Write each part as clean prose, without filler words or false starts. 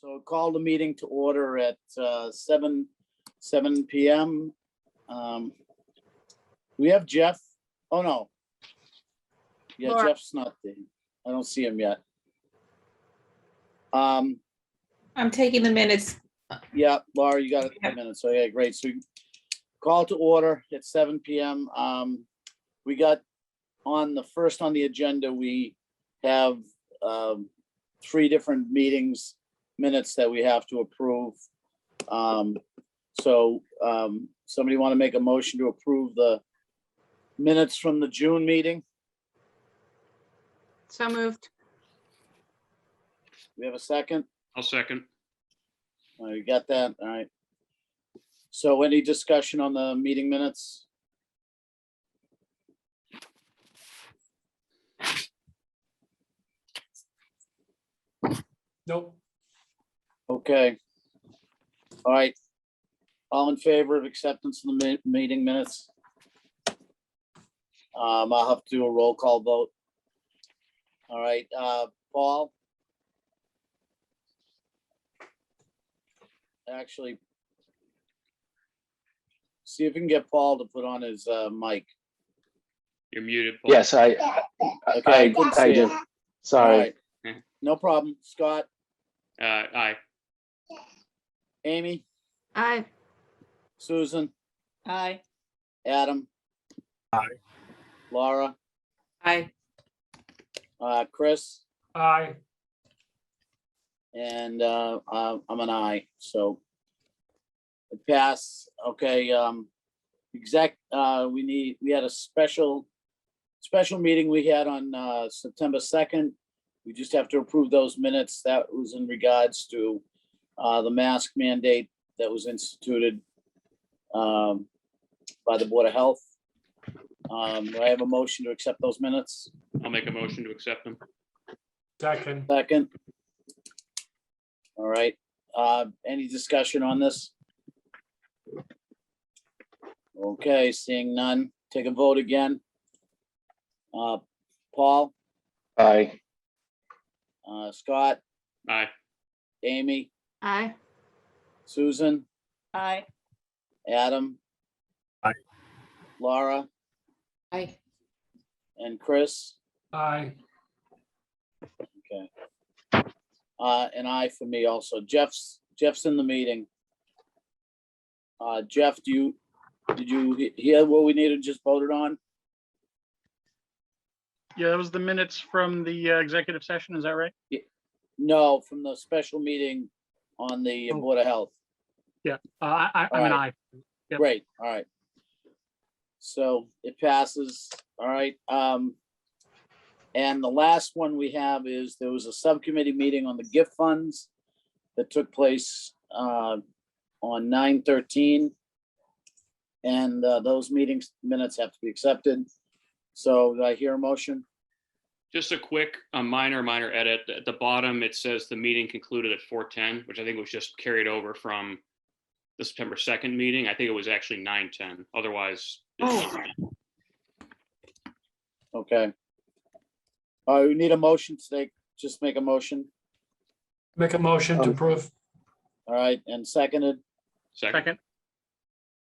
So call the meeting to order at 7 p.m. We have Jeff. Oh, no. Yeah, Laura. Jeff's not there. I don't see him yet. I'm taking the minutes. Yeah, Laura, you got a minute. So yeah, great. So call to order at 7 p.m. We got on the agenda, we have 3 different meetings minutes that we have to approve. Somebody want to make a motion to approve the minutes from the June meeting? So moved. We have a second? I'll second. You got that? All right. So any discussion on the meeting minutes? Nope. Okay. All right. All in favor of acceptance of the meeting minutes? I'll have to do a roll call vote. All right, Paul? Actually, see if you can get Paul to put on his mic. You're muted, Paul. Yes, I couldn't see did. it. Sorry. All right. No problem. Scott, Aye. Amy, Aye. Susan, Aye. Adam. Aye. Laura, Aye. Chris, Aye. and I'm an aye, so it passed. Okay, we had a special meeting we had on September 2nd. We just have to approve those minutes. That was in regards to the mask mandate that was instituted by the Board of Health. Do I have a motion to accept those minutes? I'll make a motion to accept them. Second. Second. All right, any discussion on this? Okay, seeing none, take a vote again. Paul, Aye. Scott, Aye. Amy, Aye. Susan, Aye. Adam. Aye. Laura Aye. and Chris. Aye. Okay. An aye for me also. Jeff's in the meeting. Jeff, did you hear what we needed just voted on? Yeah, that was the minutes from the executive session, is that right? No, from the special meeting on the Oh. Board of Health. Yeah, I'm All an right. aye. Yep. Great, all right. So it passes, all right. And the last one we have is there was a subcommittee meeting on the gift funds that took place on 9/13. And those meetings minutes have to be accepted. So do I hear a motion? Just a quick, minor edit. At the bottom, it says the meeting concluded at 4:10, which I think was just carried over from the September 2nd meeting. I think it was actually 9:10. Otherwise, Okay. We need a motion to just make a motion. Make a motion to approve. All right, and seconded. second.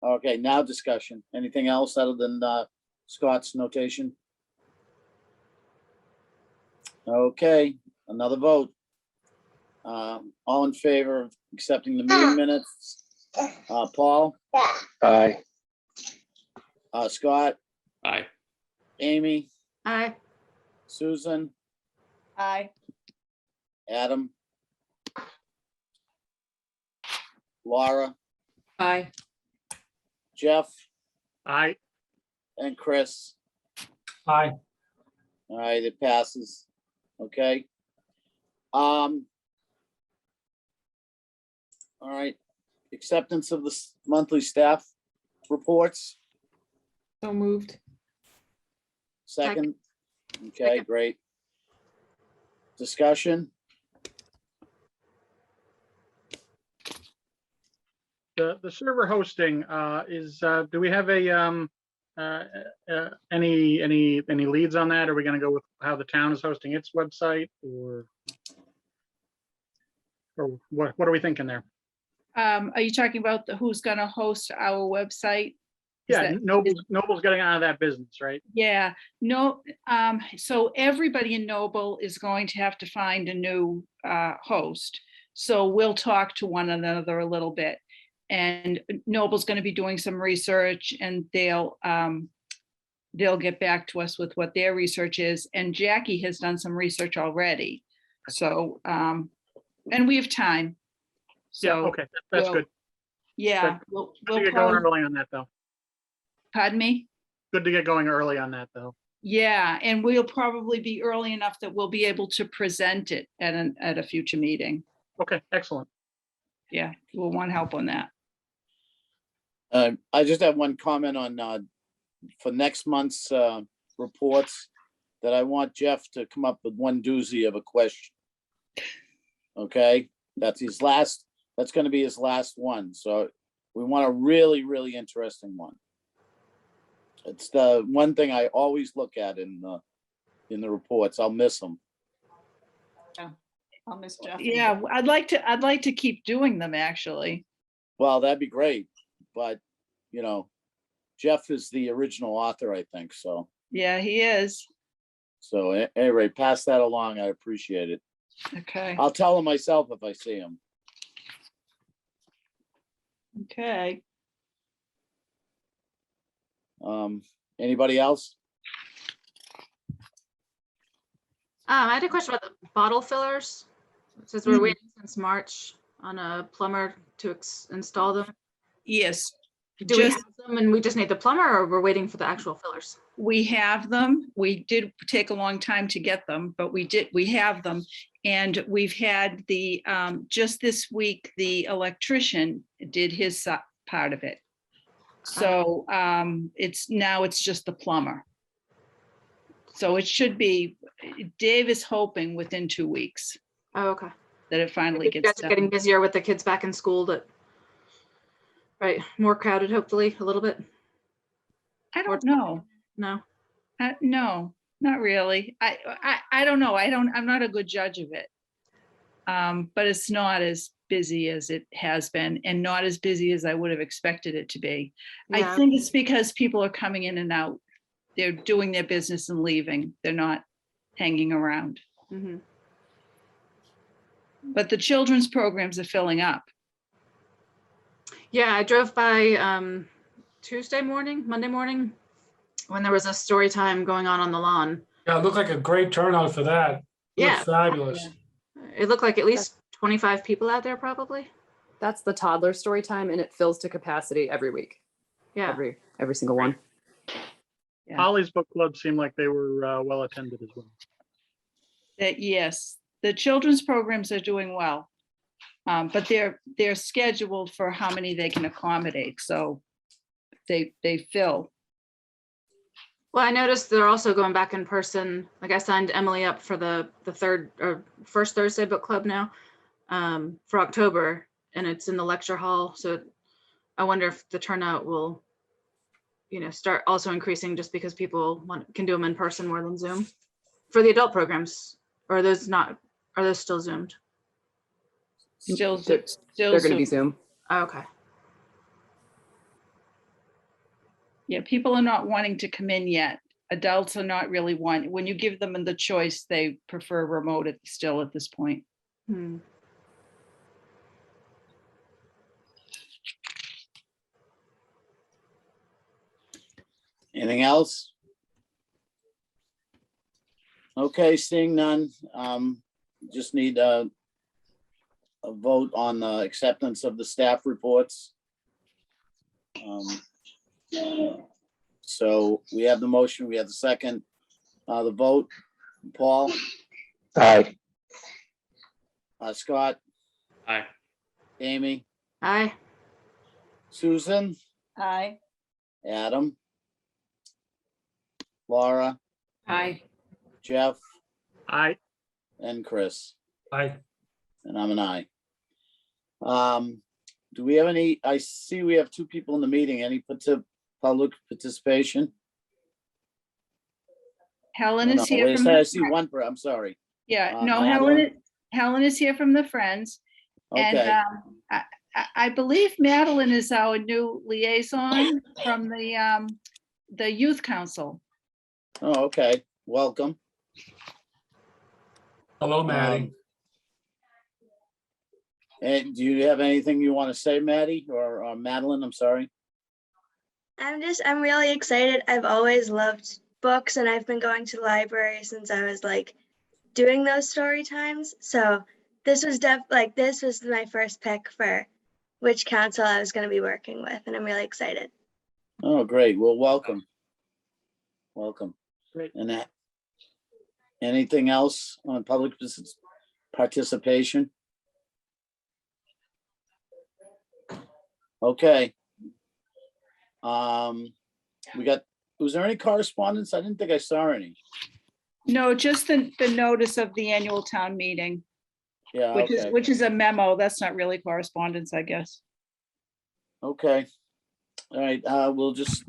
Okay, now discussion. Anything else other than Scott's notation? Okay, another vote. All in favor of accepting the meeting minutes? Paul, Aye. Scott, Aye. Amy, Aye. Susan, Aye. Adam, Laura, Aye. Jeff, Aye. and Chris. Aye. All right, it passes. Okay. All right, acceptance of the monthly staff reports, So moved. second. Okay, Second. great. Discussion, The server hosting is, do we have a any leads on that? Are we gonna go with how the town is hosting its website, or or what are we thinking there? Are you talking about who's gonna host our website? Is Yeah, that- Noble's getting out of that business, right? Yeah, no, so everybody in Noble is going to have to find a new host. So we'll talk to one another a little bit. And Noble's gonna be doing some research and they'll get back to us with what their research is. And Jackie has done some research already. So, and we have time. Yeah, So, okay, that's we'll- good. yeah, Good. we'll Good to get going probably, early on that, though. pardon me? Good to get going early on that, though. Yeah, and we'll probably be early enough that we'll be able to present it at a future meeting. Okay, excellent. Yeah, we'll want help on that. I just have one comment on, for next month's reports, that I want Jeff to come up with one doozy of a question. Okay, that's gonna be his last one, so we want a really, really interesting one. It's the one thing I always look at in the reports. I'll miss them. I'll miss Jeff. Yeah, I'd like to keep doing them, actually. Well, that'd be great, but, you know, Jeff is the original author, I think, so. Yeah, he is. So anyway, pass that along. I appreciate it. Okay, I'll tell him myself if I see him. okay. Anybody else? I had a question about the bottle fillers. It says we're waiting since March on a plumber to install them. Yes, Do we Just- have them and we just need the plumber, or we're waiting for the actual fillers? we have them. We did take a long time to get them, but we have them. And we've had just this week, the electrician did his part of it. So it's just the plumber. So it should be, Dave is hoping within 2 weeks Oh, okay. that it finally You gets guys are getting done. busier with the kids back in school, right, more crowded, hopefully, a little bit. I don't know. No, No, not really. I don't know. I'm not a good judge of it. But it's not as busy as it has been and not as busy as I would have expected it to be. I Yeah. think it's because people are coming in and out. They're doing their business and leaving. They're not hanging around. Mhm. But the children's programs are filling up. Yeah, I drove by Monday morning, when there was a story time going on the lawn. Yeah, it looked like a great turnout for that. It looked Yeah. fabulous. It looked like at least 25 people out there, probably. That's the toddler story time, and it fills to capacity every week, Yeah. every single one. Yeah. Holly's book club seemed like they were well attended as well. Yes, the children's programs are doing well. But they're scheduled for how many they can accommodate, so they fill. Well, I noticed they're also going back in person. Like I signed Emily up for the first Thursday book club now for October, and it's in the lecture hall. So I wonder if the turnout will, start also increasing just because people can do them in person more than Zoom for the adult programs. Or are those still Zoomed? Still, They're going to be Zoom. Oh, okay. Yeah, people are not wanting to come in yet. Adults are not really wanting, when you give them the choice, they prefer remote still at this point. Hmm. Anything else? Okay, seeing none, just need a vote on the acceptance of the staff reports. So we have the motion, we have the second, the vote. Paul, Aye. Scott, Aye. Amy, Aye. Susan, Aye. Adam, Laura, Aye. Jeff, Aye. and Chris, I, and I'm an aye. Do we have any, I see we have two people in the meeting, any public participation? Helen Oh, no, is here wait a from second, I the, see one, I'm sorry. yeah, uh, no, Madeline? Helen is here from the Friends. And Okay, I believe Madeline is our new liaison from the youth council. oh, okay, welcome. Hello, Maddie. And do you have anything you want to say, Maddie, or Madeline, I'm sorry? I'm really excited. I've always loved books and I've been going to the library since I was like doing those story times. So this was this was my first pick for which council I was going to be working with, and I'm really excited. Oh, great, well, welcome. Welcome. Great. And that, anything else on public participation? Okay. We got, was there any correspondence? I didn't think I saw any. No, just the notice of the annual town meeting, Yeah, okay, which is a memo. That's not really correspondence, I guess. okay. All right, we'll just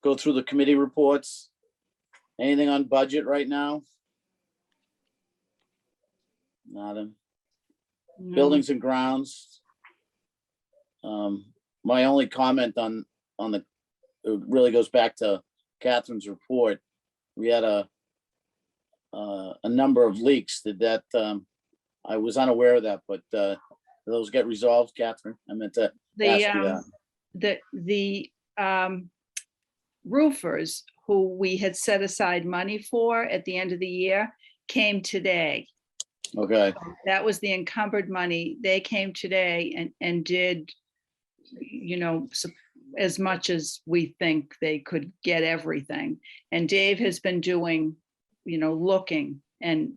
go through the committee reports. Anything on budget right now? Nada. No. Buildings and grounds. My only comment on the, it really goes back to Catherine's report. We had a number of leaks. Did that, I was unaware of that, but those get resolved, Catherine? I meant to ask you that. The roofers who we had set aside money for at the end of the year came today. Okay, That was the encumbered money. They came today and did, you know, as much as we think they could get everything. And Dave has been doing, you know, looking and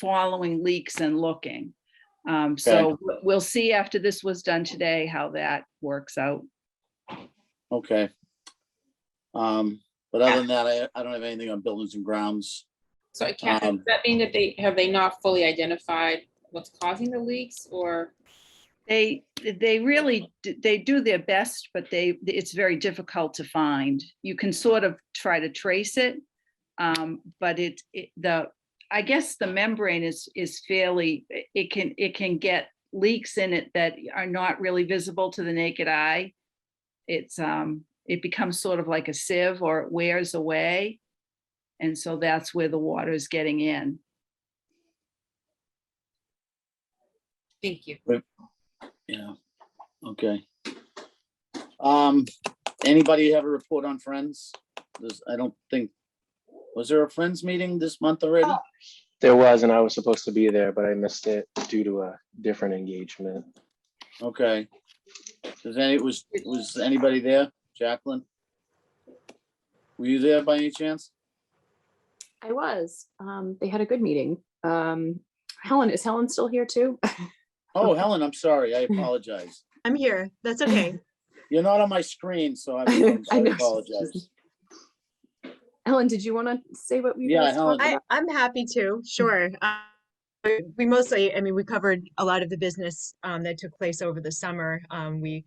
following leaks and looking. So we'll see after this was done today how that works out. okay. But other than that, I don't have anything on buildings and grounds. So Catherine, does that mean that they not fully identified what's causing the leaks, or? They really, they do their best, but it's very difficult to find. You can sort of try to trace it. But I guess the membrane is fairly, it can get leaks in it that are not really visible to the naked eye. It becomes sort of like a sieve, or it wears away. And so that's where the water is getting in. Thank you. Yeah, okay. Anybody have a report on Friends? I don't think, was there a Friends meeting this month already? There was, and I was supposed to be there, but I missed it due to a different engagement. Okay. Was anybody there? Jacqueline? Were you there by any chance? I was. They had a good meeting. Helen, is Helen still here too? Oh, Helen, I'm sorry. I apologize. I'm here. That's okay. You're not on my screen, so I I know. apologize. Helen, did you want to say what we Yeah, guys Helen. talked about? I'm happy to. Sure. We mostly, I mean, we covered a lot of the business that took place over the summer. We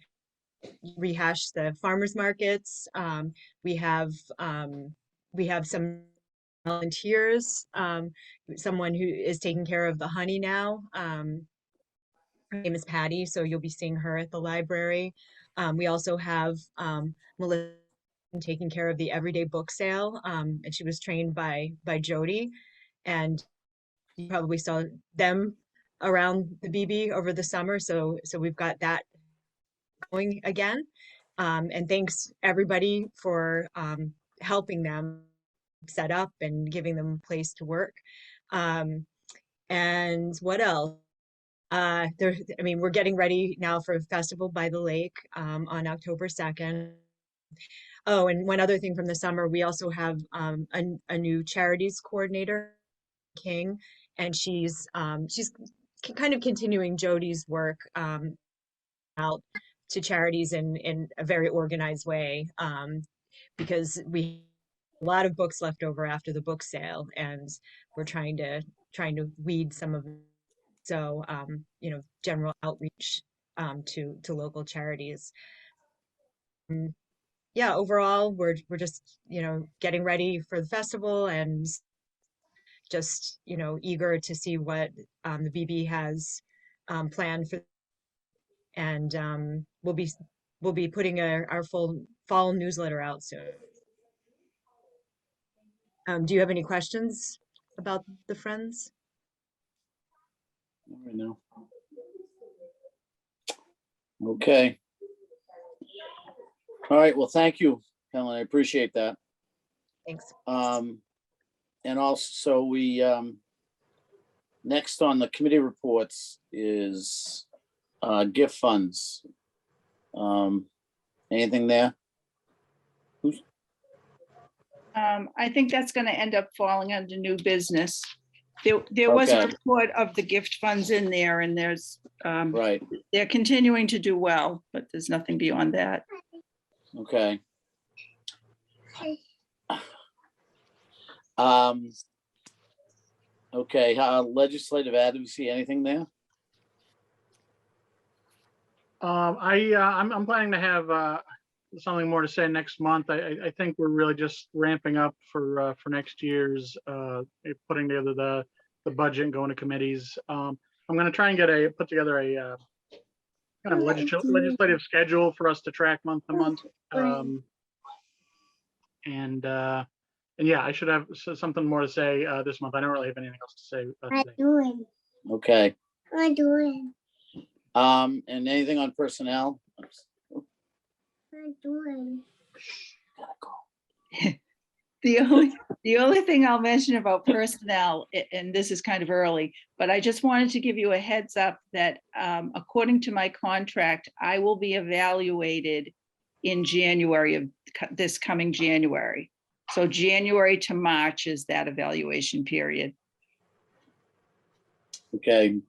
rehashed the farmers markets. We have some volunteers. Someone who is taking care of the honey now. Her name is Patty, so you'll be seeing her at the library. We also have Melissa taking care of the everyday book sale, and she was trained by Jody, and you probably saw them around the BB over the summer. So we've got that going again, and thanks everybody for helping them set up and giving them a place to work. And what else? I mean, we're getting ready now for Festival by the Lake on October 2nd. Oh, and one other thing from the summer, we also have a new Charities Coordinator, King, and she's kind of continuing Jody's work out to charities in a very organized way, because we have a lot of books left over after the book sale, and we're trying to weed some of them. So, you know, general outreach to local charities. Yeah, overall, we're just, you know, getting ready for the festival and just, you know, eager to see what the BB has plan for, and we'll be putting our full fall newsletter out soon. Do you have any questions about the Friends? Right now. Okay. All right, well, thank you, Helen. I appreciate that. Thanks. And also we, next on the committee reports is gift funds. Anything there? I think that's gonna end up falling under new business. There was a Okay. report of the gift funds in there, and there's, Right, they're continuing to do well, but there's nothing beyond that. okay. Okay, legislative advocacy, anything there? I'm planning to have something more to say next month. I think we're really just ramping up for next year's putting together the budget and going to committees. I'm going to try and put together a kind of legislative schedule for us to track month to month. And yeah, I should have something more to say this month. I don't really have anything else to say today. Okay. And anything on personnel? The only thing I'll mention about personnel, and this is kind of early, but I just wanted to give you a heads up that according to my contract, I will be evaluated in January of this coming January. So January to March is that evaluation period. Okay,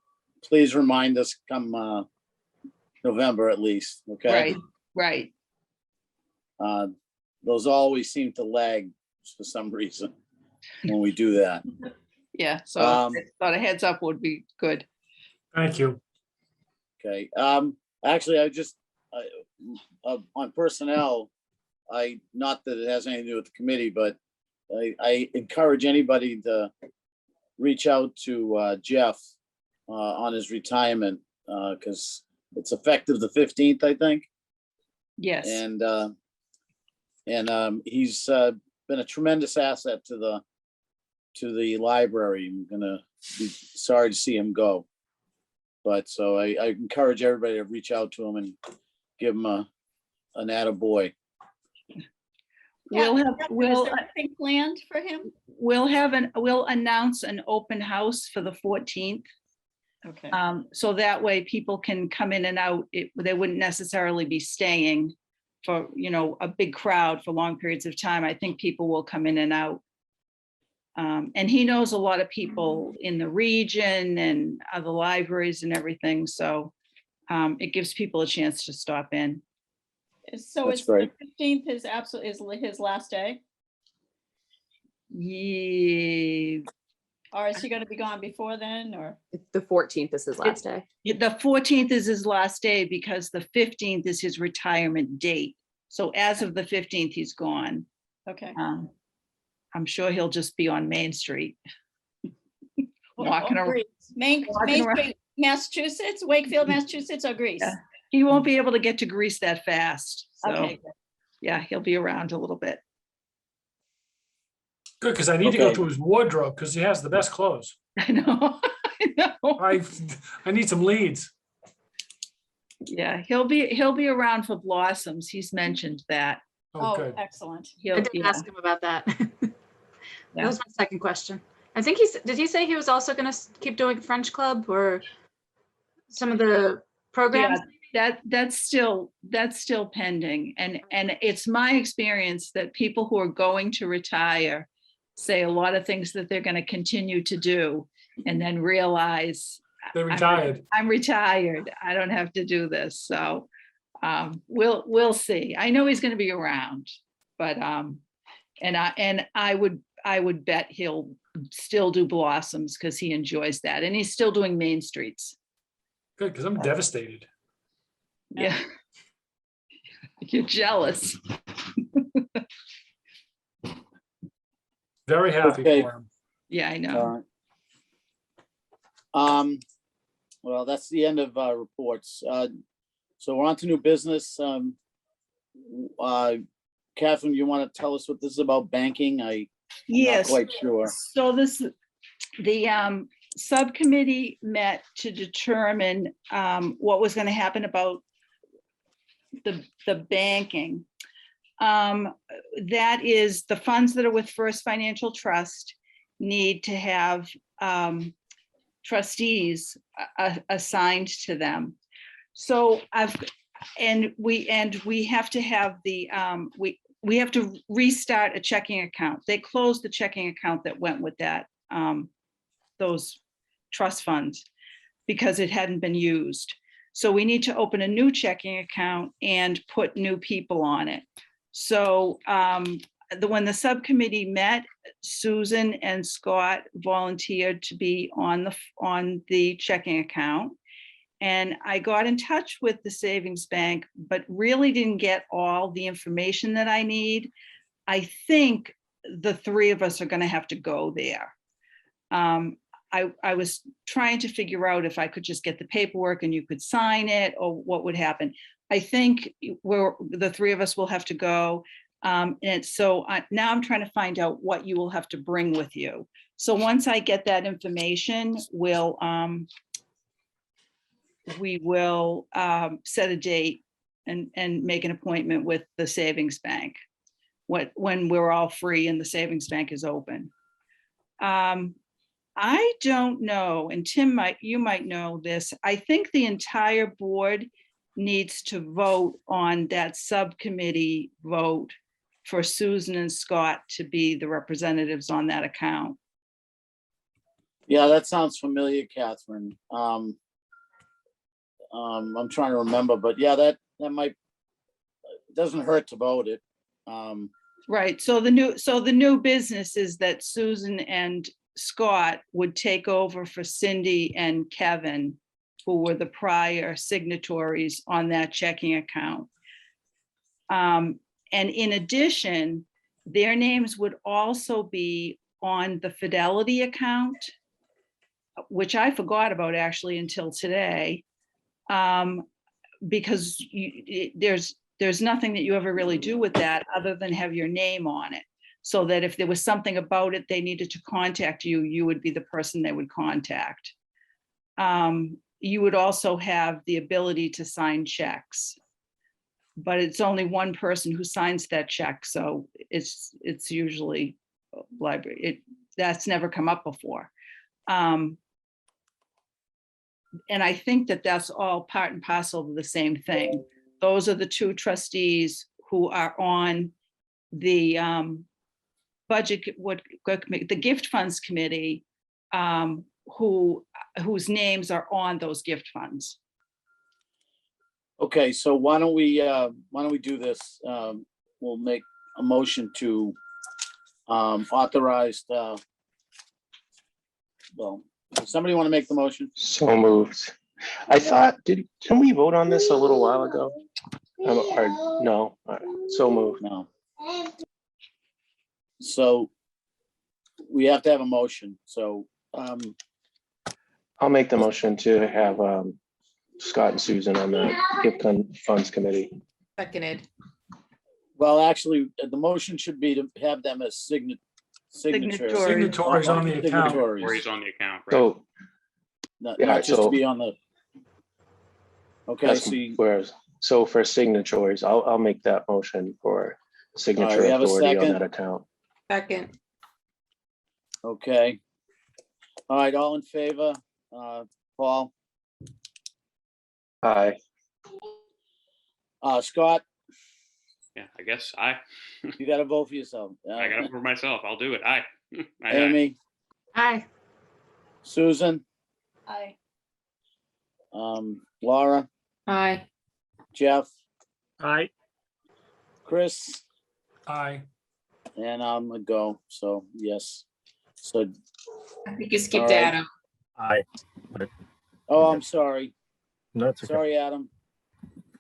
please remind us come November at least, okay? Right. Those always seem to lag for some reason when we do that. Yeah, so I thought a heads up would be good. Thank you. Okay, actually, on personnel, not that it has anything to do with the committee, but I encourage anybody to reach out to Jeff on his retirement, because it's effective the 15th, I think. Yes. And he's been a tremendous asset to the library. I'm gonna be sorry to see him go. But so I encourage everybody to reach out to him and give him an attaboy. We'll something planned for him. we'll announce an open house for the 14th. Okay. So that way people can come in and out. They wouldn't necessarily be staying for, a big crowd for long periods of time. I think people will come in and out. And he knows a lot of people in the region and other libraries and everything. So it gives people a chance to stop in. So That's it's great. the 15th is his last day, Yeah. or is he going to be gone before then, or? The 14th is his last day. The 14th is his last day because the 15th is his retirement date. So as of the 15th, he's gone. Okay. I'm sure he'll just be on Main Street. Walking around. Main Street, Massachusetts, Wakefield, Massachusetts, or Greece? Yeah. He won't be able to get to Greece that fast. So Okay. yeah, he'll be around a little bit. Good, because I need to go Okay. to his wardrobe because he has the best clothes. I know. I need some leads. Yeah, he'll be around for Blossoms. He's mentioned that. Oh, good. excellent. I did ask him about that. That was my second question. I think did he say he was also going to keep doing French Club or some of the programs? Yeah, that's still pending. And it's my experience that people who are going to retire say a lot of things that they're going to continue to do and then realize They're retired. I'm retired. I don't have to do this. So we'll see. I know he's going to be around, but I would bet he'll still do Blossoms because he enjoys that, and he's still doing Main Streets. Good, because I'm devastated. Yeah, you're jealous. Very happy Okay. for him. Yeah, I know. All right. Well, that's the end of reports. So we're on to new business. Catherine, you want to tell us what this is about banking? I'm not Yes. quite sure. So the subcommittee met to determine what was going to happen about the banking. That is, the funds that are with First Financial Trust need to have trustees assigned to them. So we have to have we have to restart a checking account. They closed the checking account that went with that, those trust funds, because it hadn't been used. So we need to open a new checking account and put new people on it. So when the subcommittee met, Susan and Scott volunteered to be on the checking account. And I got in touch with the savings bank, but really didn't get all the information that I need. I think the three of us are going to have to go there. I was trying to figure out if I could just get the paperwork and you could sign it, or what would happen. I think the three of us will have to go. And so now I'm trying to find out what you will have to bring with you. So once I get that information, we will set a date and make an appointment with the savings bank when we're all free and the savings bank is open. I don't know, and Tim, you might know this. I think the entire board needs to vote on that subcommittee vote for Susan and Scott to be the representatives on that account. Yeah, that sounds familiar, Catherine. I'm trying to remember, but yeah, that might, it doesn't hurt to vote it. Right. So the new business is that Susan and Scott would take over for Cindy and Kevin, who were the prior signatories on that checking account. And in addition, their names would also be on the Fidelity account, which I forgot about actually until today, because there's nothing that you ever really do with that other than have your name on it. So that if there was something about it, they needed to contact you, you would be the person they would contact. You would also have the ability to sign checks, but it's only one person who signs that check. So it's usually library. That's never come up before. And I think that that's all part and parcel of the same thing. Those are the two trustees who are on the budget, the gift funds committee, whose names are on those gift funds. Okay, so why don't we do this? We'll make a motion to authorize well, does somebody want to make the motion? So moved. I thought, didn't we vote on this a little while ago? Or no, so moved. No. So we have to have a motion. So I'll make the motion to have Scott and Susan on the gift funds committee. Seconded. well, actually, the motion should be to have them as signatories. Signatories on the account. Or he's Signatories, on the account, right? So not yeah, not just to so be on the. Okay, that's so you- whereas, so for signatories, I'll make that motion for signature we have a authority on second? that account. Second. okay. All right, all in favor? Paul, Aye. Scott, Yeah, I guess you got to vote for yourself. I got it for myself. I'll do it. Aye. Aye, aye. Amy, Hi. Susan, Aye. Laura, Aye. Jeff, Aye. Chris, Aye. and I'm a go. So yes. So, I think you skipped All right. Adam. Aye. oh, I'm sorry. No, it's okay. Sorry, Adam.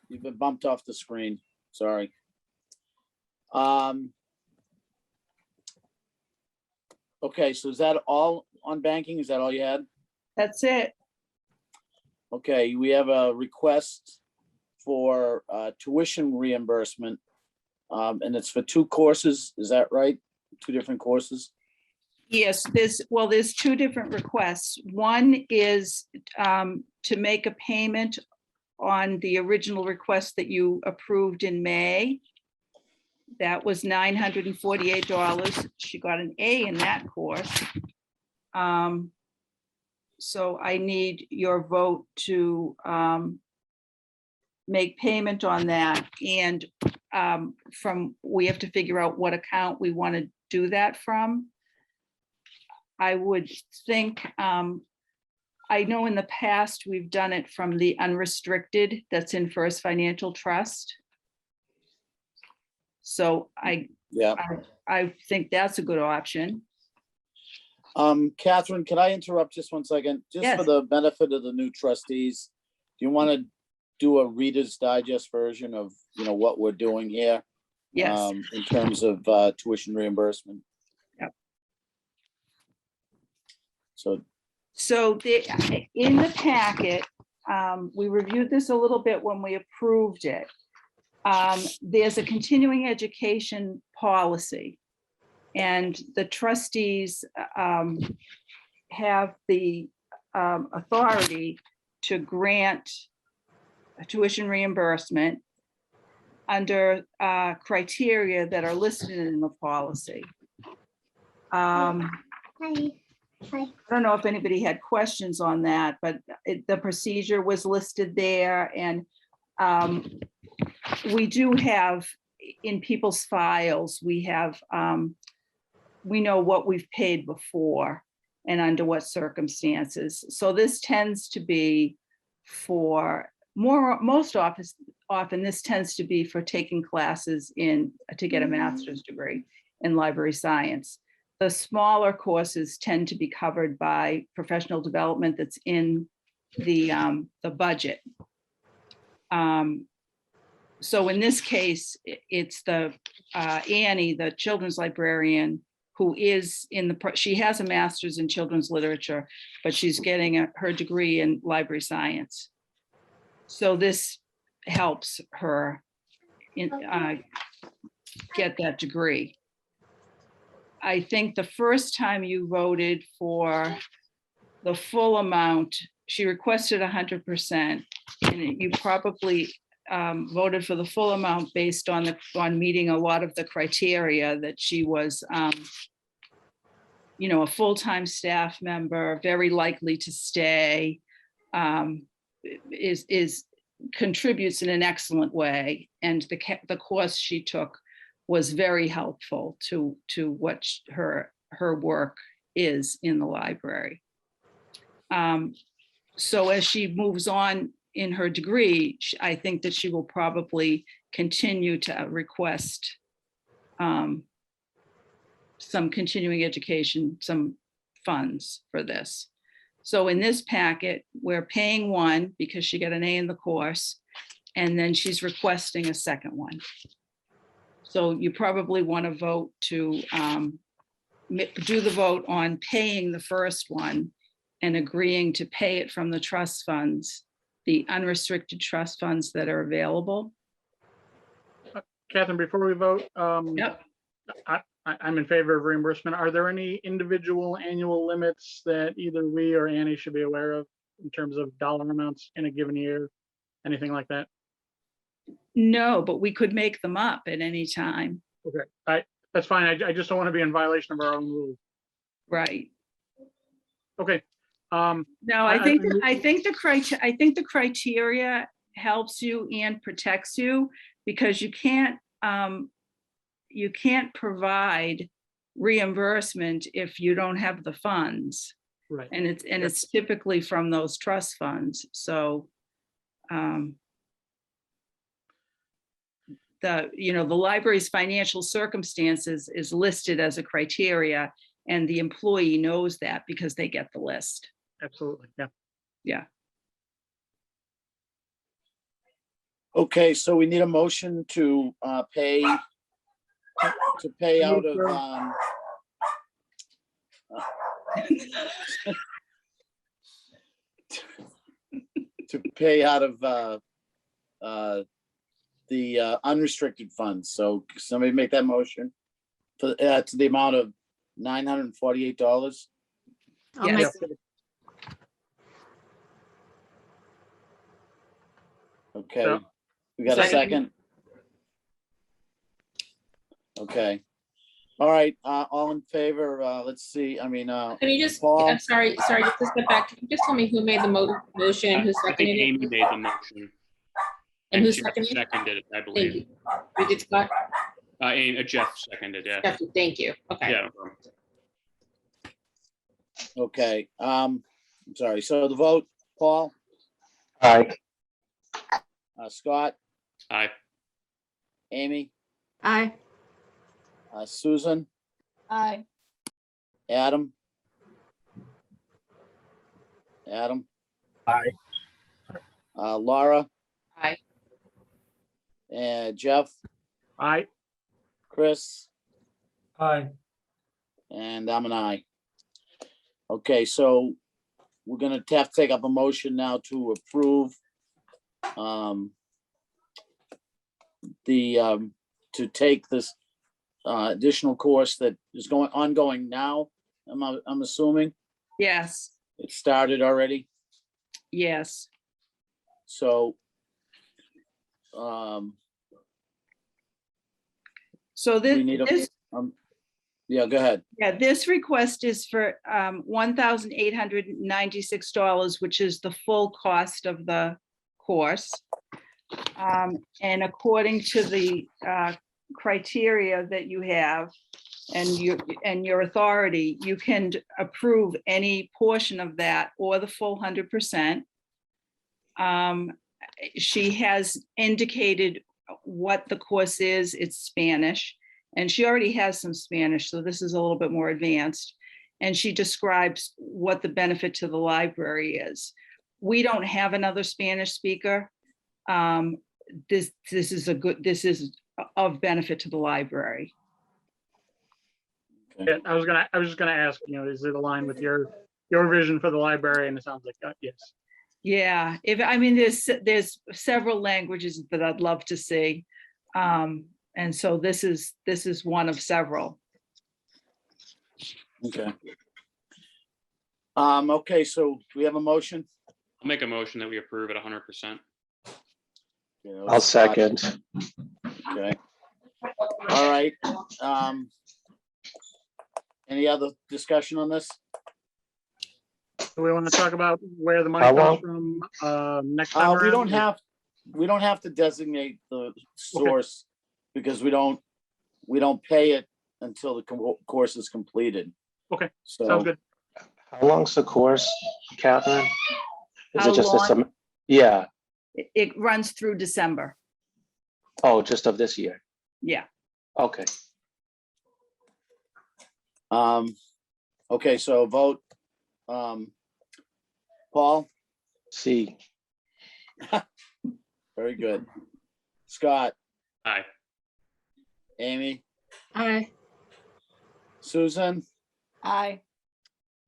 You've been bumped off the screen. Sorry. Okay, so is that all on banking? Is that all you had? That's it. Okay, we have a request for tuition reimbursement. And it's for 2 courses, is that right? 2 different courses? Yes, there's 2 different requests. One is to make a payment on the original request that you approved in May. That was $948. She got an A in that course. So I need your vote to make payment on that. And we have to figure out what account we want to do that from. I would think, I know in the past, we've done it from the unrestricted that's in First Financial Trust. So I think that's a good option. Catherine, can I interrupt just 1 second? Just for Yes. the benefit of the new trustees, do you want to do a Reader's Digest version of, what we're doing here? Yes. In terms of tuition reimbursement? Yep. So In the packet, we reviewed this a little bit when we approved it. There's a continuing education policy, and the trustees have the authority to grant a tuition reimbursement under criteria that are listed in the policy. I don't know if anybody had questions on that, but the procedure was listed there, and we do have in people's files, we know what we've paid before and under what circumstances. So this tends to be for most often this tends to be for taking classes to get a master's degree in library science. The smaller courses tend to be covered by professional development that's in the budget. So in this case, it's the Annie, the children's librarian, who is she has a master's in children's literature, but she's getting her degree in library science. So this helps her get that degree. I think the first time you voted for the full amount, she requested 100%, and you probably voted for the full amount based on meeting a lot of the criteria that she was, a full-time staff member, very likely to stay, contributes in an excellent way, and the course she took was very helpful to what her work is in the library. So as she moves on in her degree, I think that she will probably continue to request some continuing education, some funds for this. So in this packet, we're paying one because she got an A in the course, and then she's requesting a second one. So you probably want to vote to do the vote on paying the first one and agreeing to pay it from the trust funds, the unrestricted trust funds that are available. Catherine, before we vote, Yep. I'm in favor of reimbursement. Are there any individual annual limits that either we or Annie should be aware of in terms of dollar amounts in a given year? Anything like that? No, but we could make them up at any time. Okay, that's fine. I just don't want to be in violation of our own rules. Right. Okay. No, I think the criteria helps you and protects you, because you can't provide reimbursement if you don't have the funds. Right. And it's typically from those trust funds. So the library's financial circumstances is listed as a criteria, and the employee knows that because they get the list. Absolutely. Yeah. Yeah. okay, so we need a motion to pay out of pay out of the unrestricted funds. So somebody make that motion for, to the amount of $948. I'll Yes. make, Okay, Yeah. we got a Second. second? Okay. All right, all in favor, let's see, I mean, Can you just, Paul? I'm sorry, just to step back. Can you just tell me who made the motion and who I think seconded Amy it? made the motion. And who Jeff seconded it? seconded it, I Thank believe. you. You did, Scott? Jeff seconded, yeah. Jeff, thank you. Okay. Yeah. no problem. Okay, I'm sorry, so the vote, Paul, Aye. Scott, Aye. Amy, aye. Susan, Aye. Adam, Aye. Laura, Aye. and Jeff, Aye. Chris, Aye. and I'm an aye. Okay, so we're gonna have to take up a motion now to approve to take this additional course that is ongoing now. I'm assuming Yes, it started already, yes. so So we need this, a, yeah, go ahead. yeah, this request is for $1,896, which is the full cost of the course. And according to the criteria that you have and your authority, you can approve any portion of that or the full 100%. She has indicated what the course is. It's Spanish, and she already has some Spanish, so this is a little bit more advanced. And she describes what the benefit to the library is. We don't have another Spanish speaker. This is of benefit to the library. Yeah, I was just gonna ask, is it aligned with your vision for the library? And it sounds like, yes. Yeah, there's several languages that I'd love to see. And so this is one of several. Okay. Okay, so we have a motion. I'll make a motion that we approve at 100%. I'll second. Okay. All right. Any other discussion on this? Do we want to talk about where the money How comes long? from next time We around? don't have to designate the source because we don't pay it until the course is completed. Okay, So sounds good. How long's the course, Catherine? Is How it just long? yeah, It runs through December. oh, just of this year? Yeah. Okay. Okay, so vote. Paul, See, very good. Scott, Aye. Amy, Aye. Susan, Aye.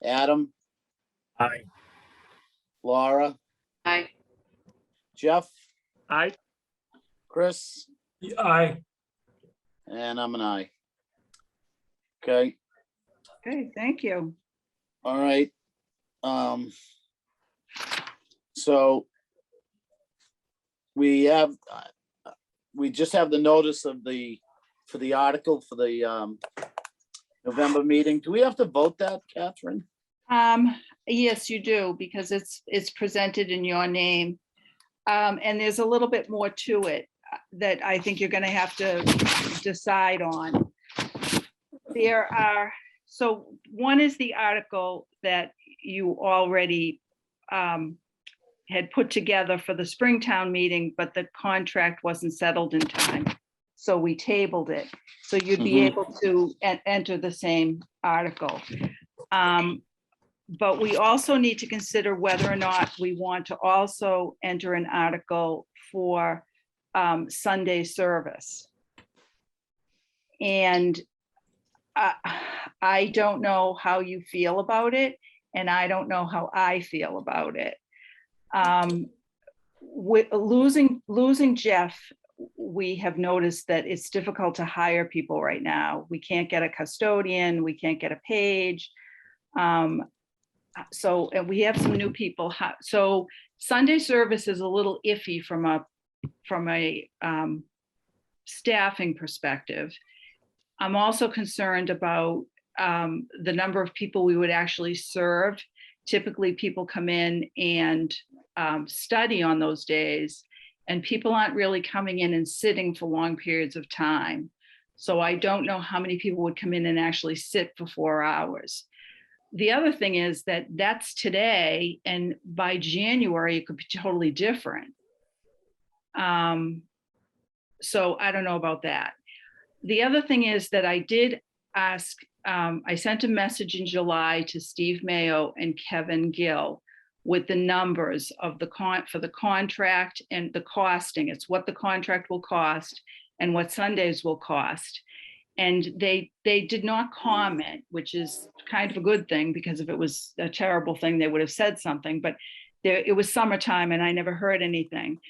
Adam, Aye. Laura, Aye. Jeff, Aye. Chris, Aye. and I'm an aye. Okay, Okay, thank you. all right. So we just have the notice of for the article for the November meeting. Do we have to vote that, Catherine? Yes, you do, because it's presented in your name. And there's a little bit more to it that I think you're gonna have to decide on. So one is the article that you already had put together for the Springtown meeting, but the contract wasn't settled in time. So we tabled it. So you'd be able to enter the same article. But we also need to consider whether or not we want to also enter an article for Sunday service. And I don't know how you feel about it, and I don't know how I feel about it. with losing Jeff, we have noticed that it's difficult to hire people right now. We can't get a custodian, we can't get a page. So, and we have some new people. So Sunday service is a little iffy from a staffing perspective. I'm also concerned about the number of people we would actually serve. Typically, people come in and study on those days, and people aren't really coming in and sitting for long periods of time. So I don't know how many people would come in and actually sit for 4 hours. The other thing is that that's today, and by January, it could be totally different. So I don't know about that. The other thing is that I did ask, I sent a message in July to Steve Mayo and Kevin Gill with the numbers of for the contract and the costing. It's what the contract will cost and what Sundays will cost. And they did not comment, which is kind of a good thing, because if it was a terrible thing, they would have said something. But it was summertime and I never heard anything.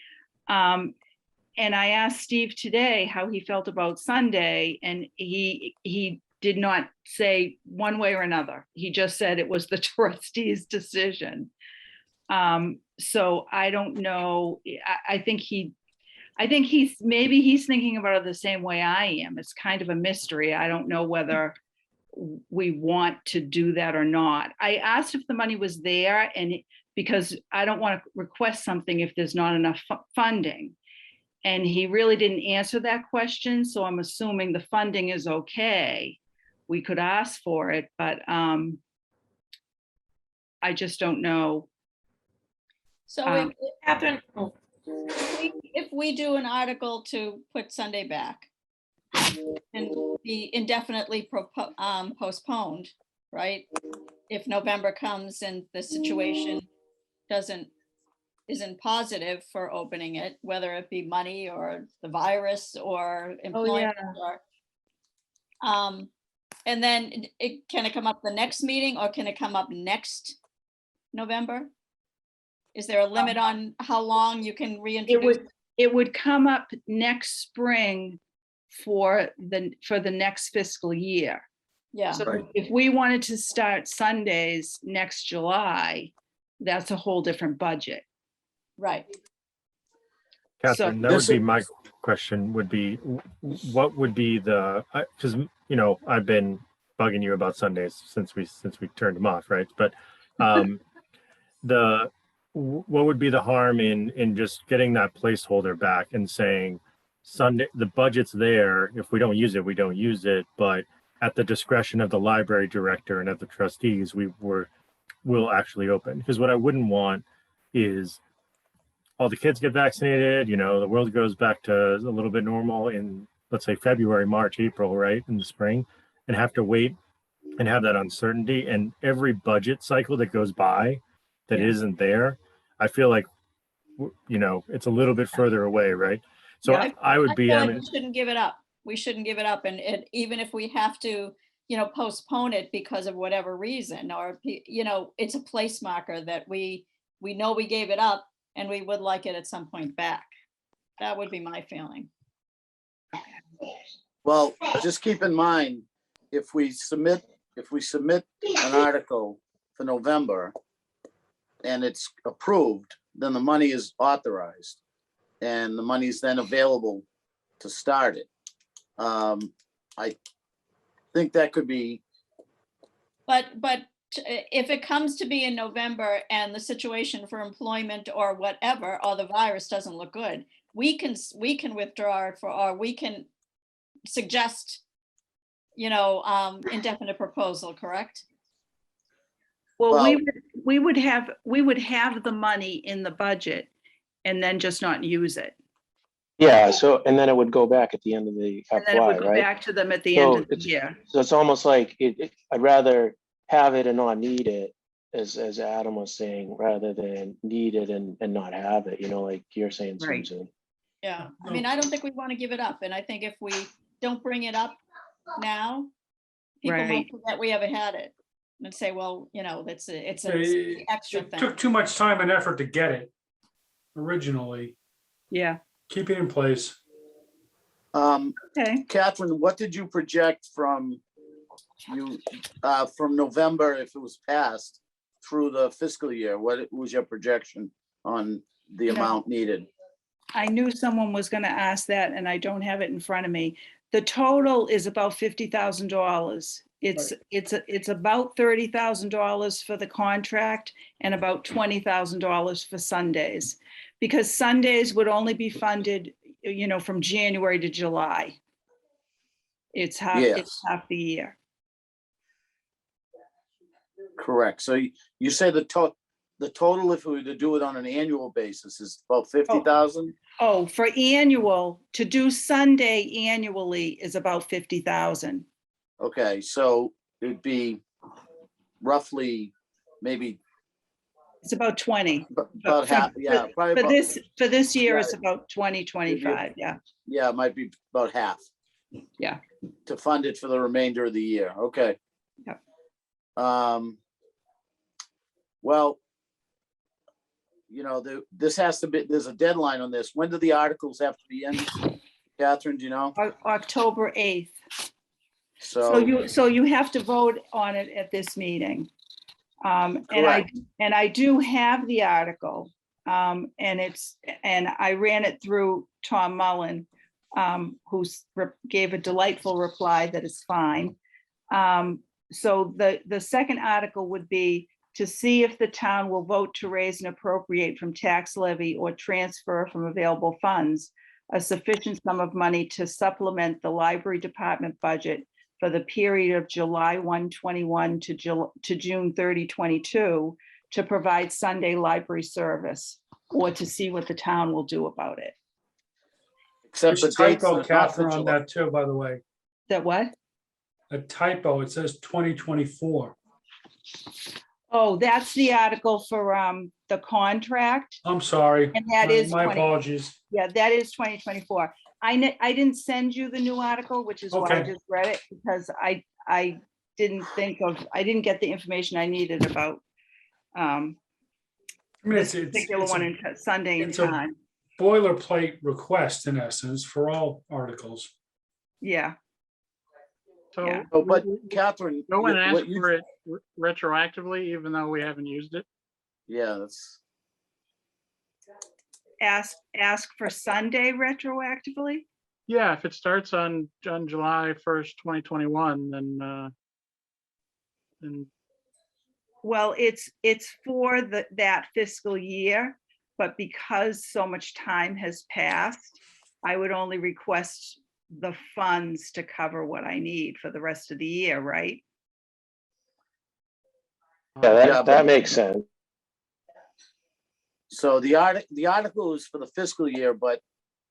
And I asked Steve today how he felt about Sunday, and he did not say one way or another. He just said it was the trustees' decision. So I don't know. I think he's thinking about it the same way I am. It's kind of a mystery. I don't know whether we want to do that or not. I asked if the money was there, and because I don't want to request something if there's not enough funding. And he really didn't answer that question. So I'm assuming the funding is okay. We could ask for it, but I just don't know. So Catherine, if we do an article to put Sunday back and be indefinitely postponed, right? If November comes and the situation isn't positive for opening it, whether it be money or the virus or employment, and then can it come up the next meeting, or can it come up next November? Is there a limit on how long you can reintroduce? It would come up next spring for the next fiscal year. Yeah. So if we wanted to start Sundays next July, that's a whole different budget. Right. Catherine, that would be my question, would be, what would be because, I've been bugging you about Sundays since we turned them off, right? But what would be the harm in just getting that placeholder back and saying Sunday, the budget's there. If we don't use it, we don't use it. But at the discretion of the library director and of the trustees, we'll actually open. Because what I wouldn't want is all the kids get vaccinated, the world goes back to a little bit normal in, let's say, February, March, April, right, in the spring, and have to wait and have that uncertainty. And every budget cycle that goes by that isn't there, I feel like, it's a little bit further away, right? So I would be. We shouldn't give it up. We shouldn't give it up. And even if we have to, postpone it because of whatever reason, or, it's a place marker that we know we gave it up and we would like it at some point back. That would be my feeling. Well, just keep in mind, if we submit an article for November and it's approved, then the money is authorized and the money is then available to start it. I think that could be. But if it comes to be in November and the situation for employment or whatever, or the virus doesn't look good, we can withdraw it or we can suggest, indefinite proposal, correct? Well, we would have the money in the budget and then just not use it. Yeah, so, and then it would go back at the end of the FY, And then it would go right? back to them at the end of the year. So it's almost like I'd rather have it and not need it, as Adam was saying, rather than need it and not have it, like you're saying, Right. Susan. Yeah, I mean, I don't think we want to give it up. And I think if we don't bring it up now, people Right. might forget we ever had it and say, well, it's an extra It thing. took too much time and effort to get it. originally. Yeah, Keep it in place. okay. Catherine, what did you project from November, if it was passed, through the fiscal year? What was your projection on the No. amount needed? I knew someone was gonna ask that and I don't have it in front of me. The total is about $50,000. It's about $30,000 for the contract and about $20,000 for Sundays. Because Sundays would only be funded, from January to July. It's Yes. half the year. Correct. So you say the total, if we were to do it on an annual basis, is about 50,000? Oh, for annual, to do Sunday annually is about 50,000. Okay, so it'd be roughly maybe It's about 20. about half, yeah, probably For about, this year, yeah. it's about 20, 25, yeah. yeah, it might be about half. Yeah. To fund it for the remainder of the year, okay. Yep. Well, this has to be, there's a deadline on this. When do the articles have to be in? Catherine, do you know? October 8th. So, So you have to vote on it at this meeting. And I do have the article. And I ran it through Tom Mullen, who gave a delightful reply that is fine. So the second article would be to see if the town will vote to raise and appropriate from tax levy or transfer from available funds a sufficient sum of money to supplement the library department budget for the period of July 1, 21 to June 30, 22 to provide Sunday library service, or to see what the town will do about it. except the There's a dates. typo, are not for Catherine, on July. that too, by the way. That what? A typo, it says 2024. Oh, that's the article for the contract. I'm sorry. And that is My 20 apologies. Yeah, that is 2024. I didn't send you the new article, which is why I Okay. just read it, because I didn't get the information I needed about I mean, this particular one in Sunday in it's a time. boilerplate request in essence for all articles. Yeah, So Yeah. Oh, but Catherine, go and ask what you- for it retroactively, even though we haven't used it. yeah, that's, ask for Sunday retroactively. Yeah, if it starts on July 1st, 2021, then Well, it's for that fiscal year, but because so much time has passed, I would only request the funds to cover what I need for the rest of the year, right? Yeah, Yeah, that makes sense. so the article is for the fiscal year, but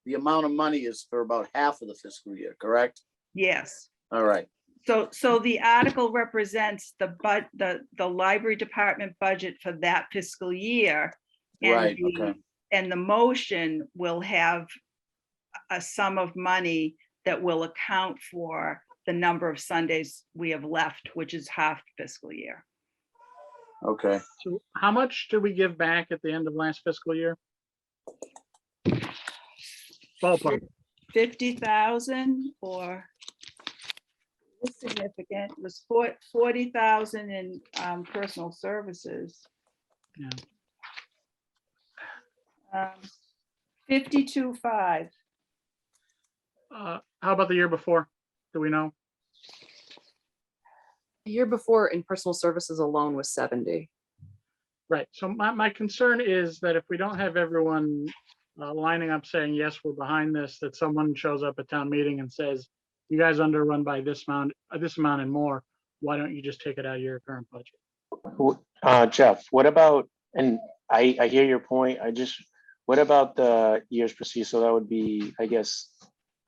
the amount of money is for about half of the fiscal year, correct? Yes. All right, So the article represents the library department budget for that fiscal year. And right, okay, And the motion will have a sum of money that will account for the number of Sundays we have left, which is half fiscal year. okay. so how much did we give back at the end of last fiscal year? Ballpark. 50,000 or it's significant. It was 40,000 in personal services. Yeah. 52.5. How about the year before? Do we know? The year before in personal services alone was 70. Right. So my concern is that if we don't have everyone lining up saying, yes, we're behind this, that someone shows up at town meeting and says, you guys underrun by this amount and more, why don't you just take it out of your current budget? Jeff, what about, and I hear your point, what about the years preceding? So that would be, I guess,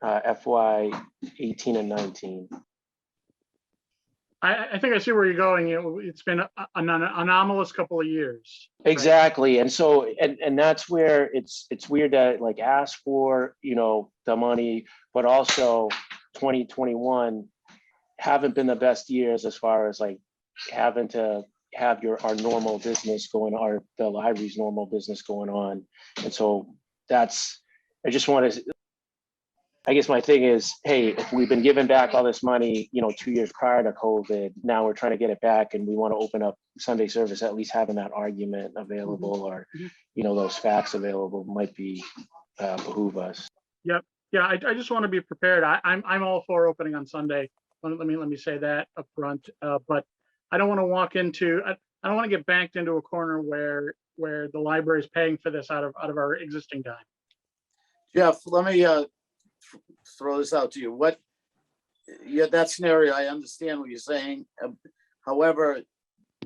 FY 18 and 19. I think I see where you're going. It's been an anomalous couple of years. right? Exactly. And so, and that's where it's weird to like ask for, the money, but also 2021 haven't been the best years as far as like having to have our normal business going, the library's normal business going on. And so I just want to, I guess my thing is, hey, if we've been giving back all this money, 2 years prior to COVID, now we're trying to get it back and we want to open up Sunday service, at least having that argument available or, those facts available might be behoove us. Yep. Yeah, I just want to be prepared. I'm all for opening on Sunday. Let me say that up front. But I don't want to walk into, I don't want to get backed into a corner where the library is paying for this out of our existing time. Jeff, let me throw this out to you. That scenario, I understand what you're saying. However,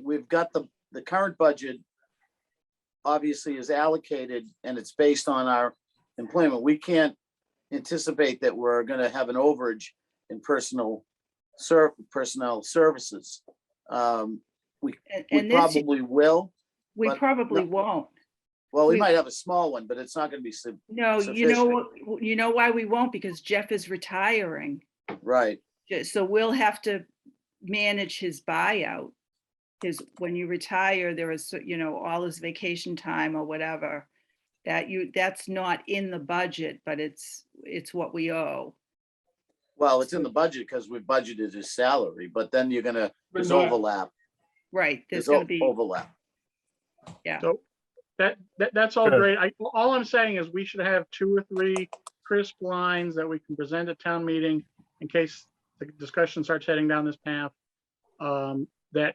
we've got the current budget obviously is allocated and it's based on our employment. We can't anticipate that we're going to have an overage in personnel services. We probably will. We but probably no- won't. Well, we might have a small one, but it's not going to be No, sufficient. you know why we won't? Because Jeff is retiring. Right. So we'll have to manage his buyout. When you retire, there is, all his vacation time or whatever, that's not in the budget, but it's what we owe. Well, it's in the budget because we budgeted his salary, but then there's not- overlap. Right, there's There's gonna be, overlap. yeah. So that's all Sure. great. All I'm saying is we should have 2 or 3 crisp lines that we can present at town meeting in case the discussion starts heading down this path. That,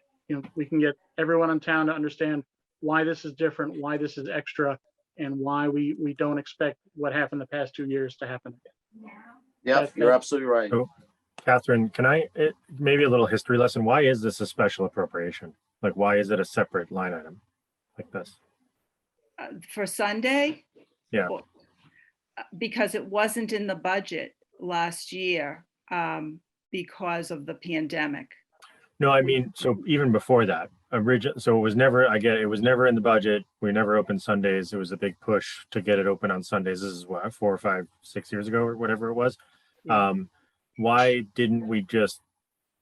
we can get everyone in town to understand why this is different, why this is extra, and why we don't expect what happened the past 2 years to happen again. Yep, you're absolutely right. So, Catherine, maybe a little history lesson. Why is this a special appropriation? Like, why is it a separate line item like this? For Sunday? Yeah. Because it wasn't in the budget last year, because of the pandemic. No, I mean, so even before that, so it was never, it was never in the budget. We never opened Sundays. It was a big push to get it open on Sundays. This is what, 4 or 5, 6 years ago or whatever it was. Why didn't we just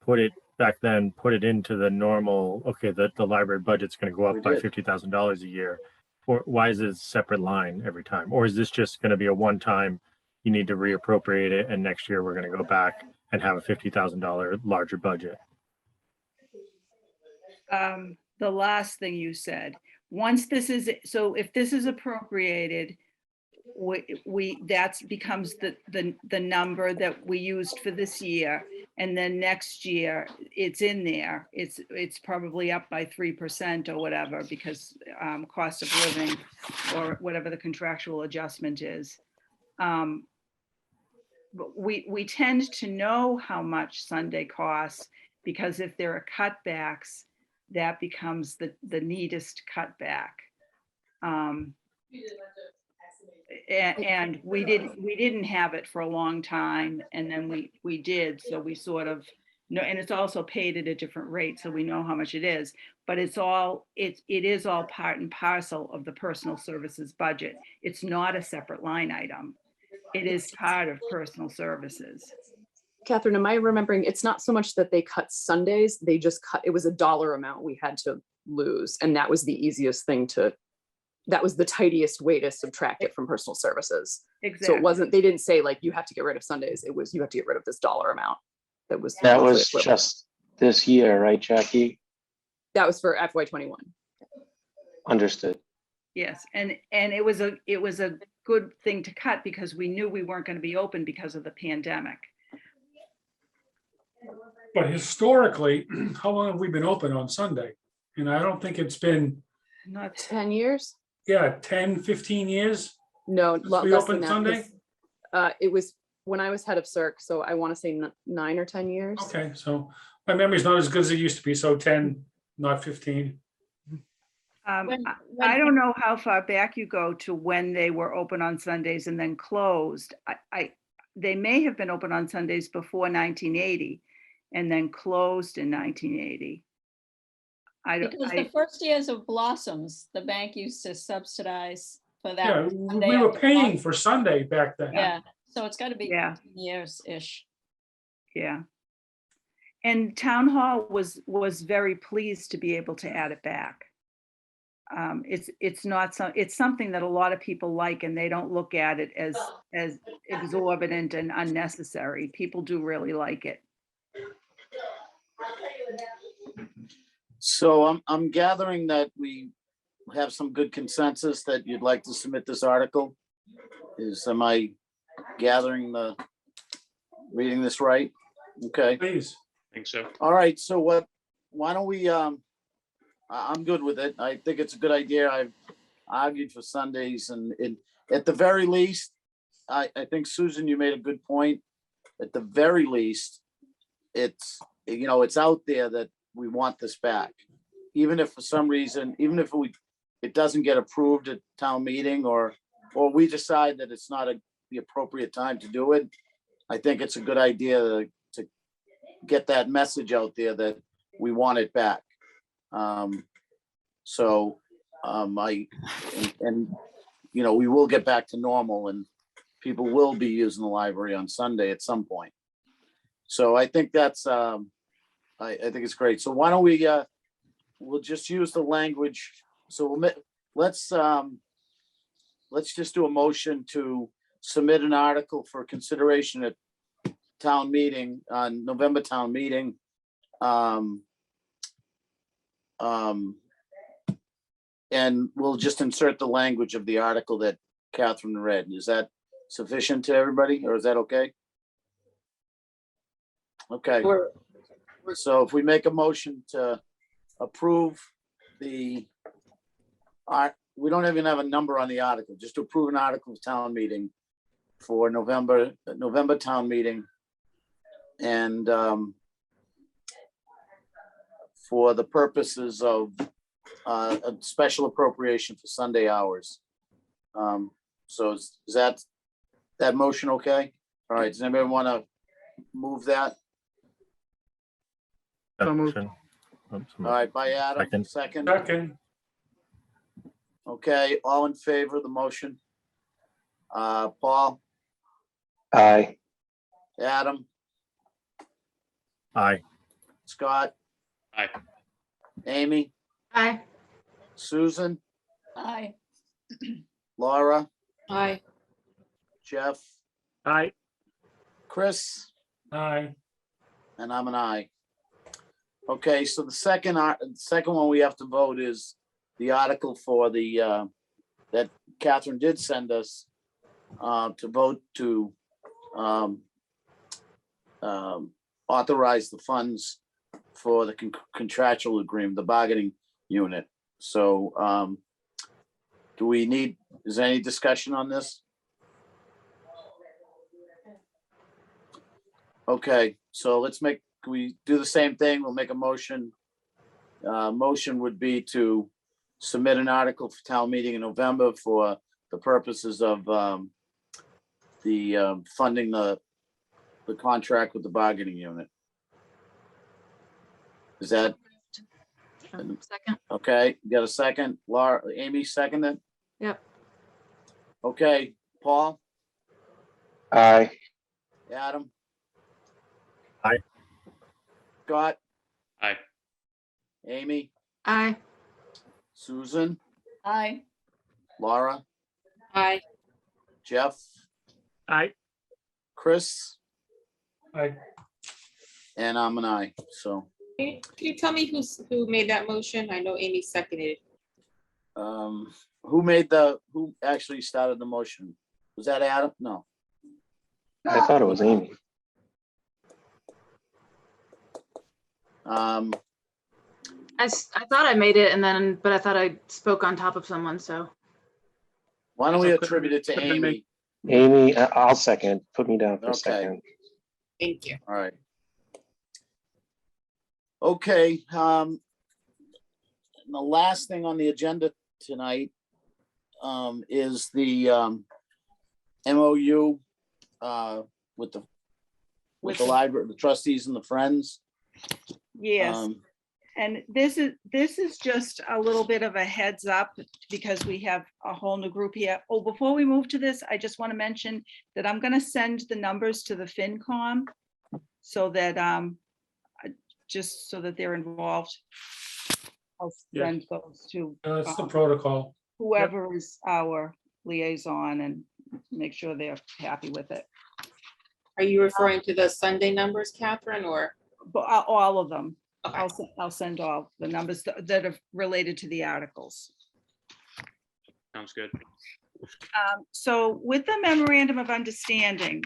put it into the normal, okay, the library budget's going to go up by $50,000 a year. Why is it a separate line every time? Or is this just going to be a one-time, you need to reappropriate it and next year we're going to go back and have a $50,000 larger budget? The last thing you said, if this is appropriated, that becomes the number that we used for this year. And then next year it's in there. It's probably up by 3% or whatever, because cost of living or whatever the contractual adjustment is. But we tend to know how much Sunday costs, because if there are cutbacks, that becomes the neatest cutback. And we didn't have it for a long time, and then we did, so we sort of know, and it's also paid at a different rate, so we know how much it is, but it is all part and parcel of the personal services budget. It's not a separate line item. It is part of personal services. Catherine, am I remembering? It's not so much that they cut Sundays, they just cut, it was a dollar amount we had to lose. And that was the easiest thing that was the tidiest way to subtract it from personal services. Exactly. So it wasn't, they didn't say like, you have to get rid of Sundays. It was, you have to get rid of this dollar amount. That was just this year, right, Jackie? That was for FY21. Understood. Yes, and it was a good thing to cut because we knew we weren't going to be open because of the pandemic. But historically, how long have we been open on Sunday? And I don't think it's been, Not 10 years? 10, 15 years. No, since less we than opened that, Sunday? because, it was when I was head of CERC, so I want to say 9 or 10 years. Okay, so my memory's not as good as it used to be, so 10, not 15. I don't know how far back you go to when they were open on Sundays and then closed. They may have been open on Sundays before 1980 and then closed in 1980. Because the first years of Blossoms, the bank used to subsidize for that. Yeah, Sunday we were after paying Blossom. for Sunday back then. Yeah, so it's got to be Yeah. 15 years-ish. Yeah. And town hall was very pleased to be able to add it back. It's not it's something that a lot of people like, and they don't look at it as exorbitant and unnecessary. People do really like it. So I'm gathering that we have some good consensus that you'd like to submit this article. Am I reading this right? Okay. Please. I think so. All right, so why don't we, I'm good with it. I think it's a good idea. I've argued for Sundays and at the very least, I think Susan, you made a good point. At the very least, it's out there that we want this back. Even if for some reason, even if it doesn't get approved at town meeting or we decide that it's not the appropriate time to do it, I think it's a good idea to get that message out there that we want it back. We will get back to normal and people will be using the library on Sunday at some point. So I think that's, I think it's great. So why don't we'll just use the language. So let's just do a motion to submit an article for consideration at town meeting, on November town meeting. And we'll just insert the language of the article that Catherine read. Is that sufficient to everybody, or is that okay? Okay. So if we make a motion to approve we don't even have a number on the article, just to approve an article of town meeting for November town meeting. And for the purposes of a special appropriation for Sunday hours. So is that motion okay? All right, does anybody want to move that? So moved. All right, by Adam, second. Second. Okay, all in favor of the motion? Paul, Aye. Adam, Aye. Scott, Aye. Amy, Aye. Susan, Aye. Laura, Aye. Jeff, Aye. Chris, Aye. and I'm an aye. Okay, so the second one we have to vote is the article for the that Catherine did send us to vote to authorize the funds for the contractual agreement, the bargaining unit. So is there any discussion on this? Okay, so can we do the same thing? We'll make a motion. Motion would be to submit an article for town meeting in November for the purposes of funding the contract with the bargaining unit. Is that Second. okay? You got a second? Laura, Amy seconded? Yep. Okay, Paul, Aye. Adam? Aye. Scott, Aye. Amy, Aye. Susan, Aye. Laura, Aye. Jeff, Aye. Chris, Aye. and I'm an aye, so. Can you tell me who made that motion? I know Amy seconded. Who actually started the motion? Was that Adam? No. I thought it was Amy. Um, I thought I made it but I thought I spoke on top of someone, so. why don't we So couldn't- attribute it to couldn't make- Amy? Amy, I'll second. Put me down for a Okay. second. Thank you. All right. Okay, and the last thing on the agenda tonight is the MOU with the library, the trustees and the friends. Yes. And this is just a little bit of a heads up because we have a whole new group here. Oh, before we move to this, I just want to mention that I'm going to send the numbers to the FinCom so that just so that they're involved. I'll Yeah. send those to That's the protocol. whoever is our liaison and make sure they're happy with it. Are you referring to the Sunday numbers, Catherine, or? But all of them. Okay. I'll send all the numbers that are related to the articles. Sounds good. So with the memorandum of understanding,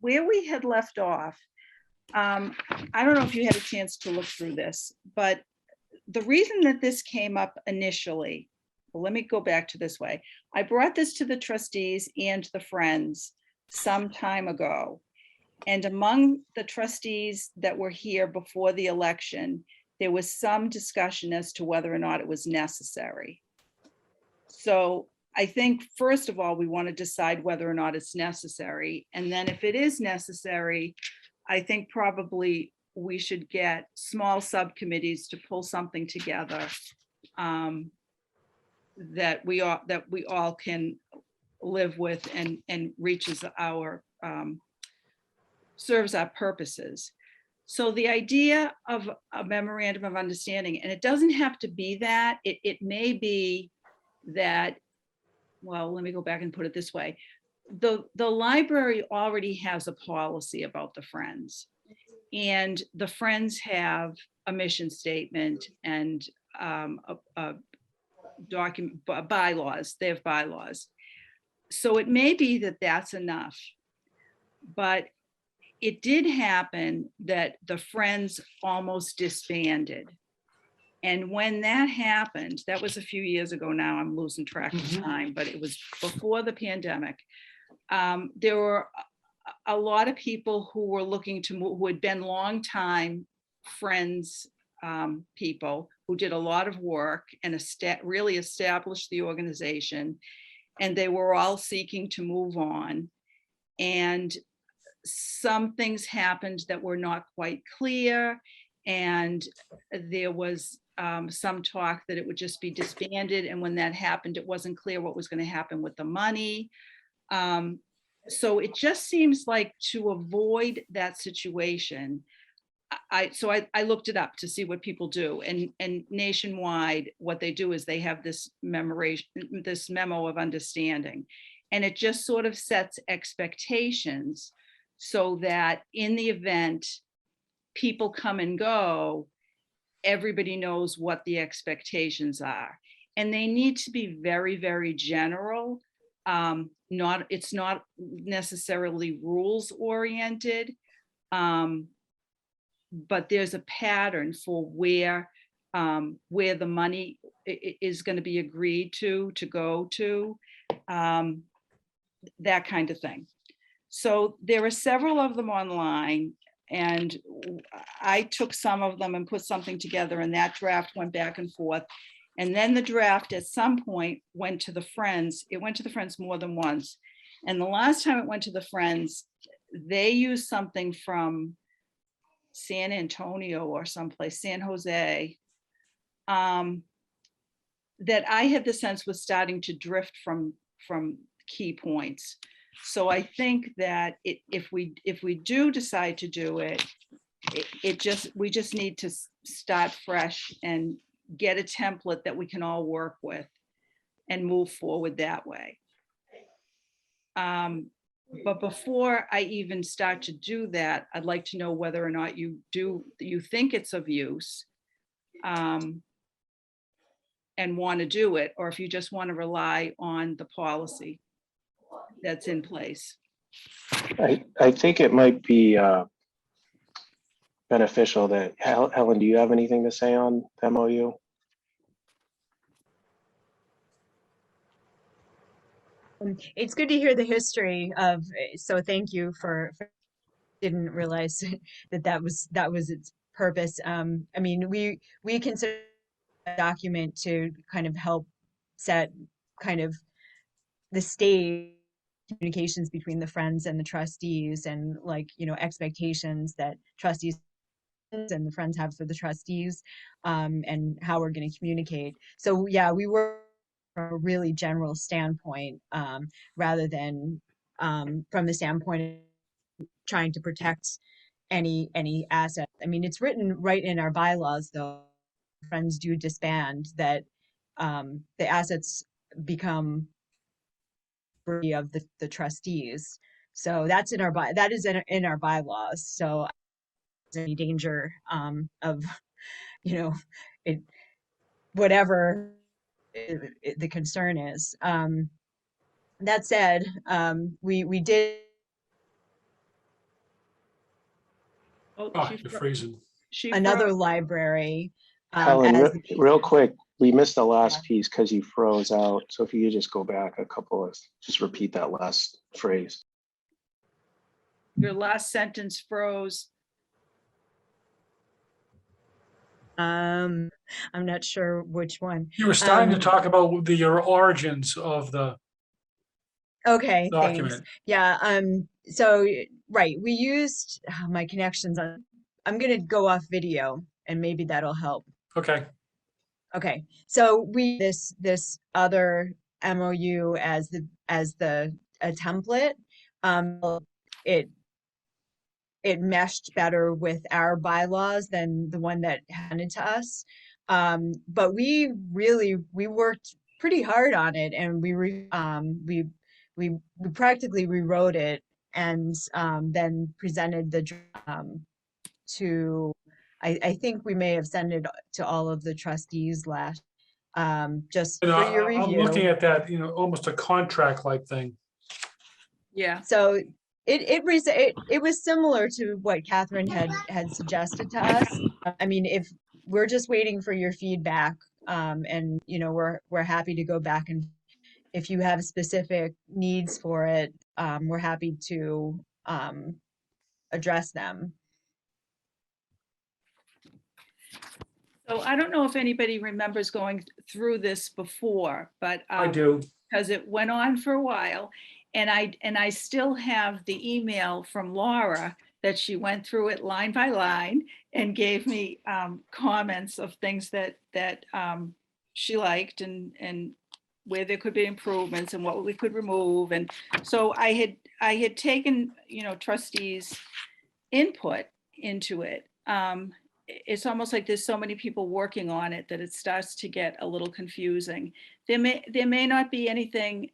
where we had left off, I don't know if you had a chance to look through this, but the reason that this came up initially, well, let me go back to this way. I brought this to the trustees and the friends some time ago. And among the trustees that were here before the election, there was some discussion as to whether or not it was necessary. So I think, first of all, we want to decide whether or not it's necessary. And then if it is necessary, I think probably we should get small subcommittees to pull something together that we all can live with and reaches our serves our purposes. So the idea of a memorandum of understanding, and it doesn't have to be that, it may be that, well, let me go back and put it this way. The library already has a policy about the Friends, and the Friends have a mission statement and a document, bylaws, they have bylaws. So it may be that that's enough, but it did happen that the Friends almost disbanded. And when that happened, that was a few years ago now, I'm losing track of time, but it was before the pandemic. There were a lot of people who were looking to move, who had been longtime Friends people, who did a lot of work and really established the organization. And they were all seeking to move on. And some things happened that were not quite clear. And there was some talk that it would just be disbanded. And when that happened, it wasn't clear what was going to happen with the money. So it just seems like, to avoid that situation, I looked it up to see what people do, and nationwide, what they do is they have this memo of understanding, and it just sort of sets expectations so that in the event people come and go, everybody knows what the expectations are. And they need to be very, very general. It's not necessarily rules oriented, but there's a pattern for where the money is going to be agreed to go to, that kind of thing. So there are several of them online, and I took some of them and put something together, and that draft went back and forth. And then the draft at some point went to the Friends. It went to the Friends more than once. And the last time it went to the Friends, they used something from San Antonio or someplace, San Jose, that I had the sense was starting to drift from key points. So I think that if we do decide to do it, we just need to start fresh and get a template that we can all work with and move forward that way. But before I even start to do that, I'd like to know whether or not you think it's of use and want to do it, or if you just want to rely on the policy that's in place. I think it might be beneficial that, Helen, do you have anything to say on MOU? It's good to hear the history of, so thank you for didn't realize that was its purpose. I mean, we consider a document to kind of help set kind of the stage communications between the Friends and the trustees, and expectations that trustees and the Friends have for the trustees, and how we're going to communicate. So yeah, we were from a really general standpoint, rather than from the standpoint of trying to protect any asset. I mean, it's written right in our bylaws, though. Friends do disband, that the assets become property of the trustees. So that's in our that is in our bylaws. So any danger of, you know, it, whatever the concern is. That said, we did. Oh, Oh, you're freezing. Another library. Helen, as real quick, we missed the last piece because you froze out. So if you could just go back a couple of, just repeat that last phrase. Your last sentence froze. I'm not sure which one. You were starting to talk about your origins of the Okay, document. thanks. Yeah, so right, we used my connections on, I'm gonna go off video and maybe that'll help. Okay. Okay, so we this other MOU as a template. It meshed better with our bylaws than the one that handed to us. But we worked pretty hard on it, and we practically rewrote it, and then presented the to, I think we may have sent it to all of the trustees last, just And for your I'm looking review. at that, almost a contract like thing. Yeah. So it was similar to what Catherine had suggested to us. I mean, if we're just waiting for your feedback, and we're happy to go back, and if you have specific needs for it, we're happy to address them. So I don't know if anybody remembers going through this before, but I do. because it went on for a while, and I still have the email from Laura that she went through it line by line and gave me comments of things that she liked, and where there could be improvements and what we could remove. And so I had taken trustees' input into it. It's almost like there's so many people working on it that it starts to get a little confusing. There may not be anything.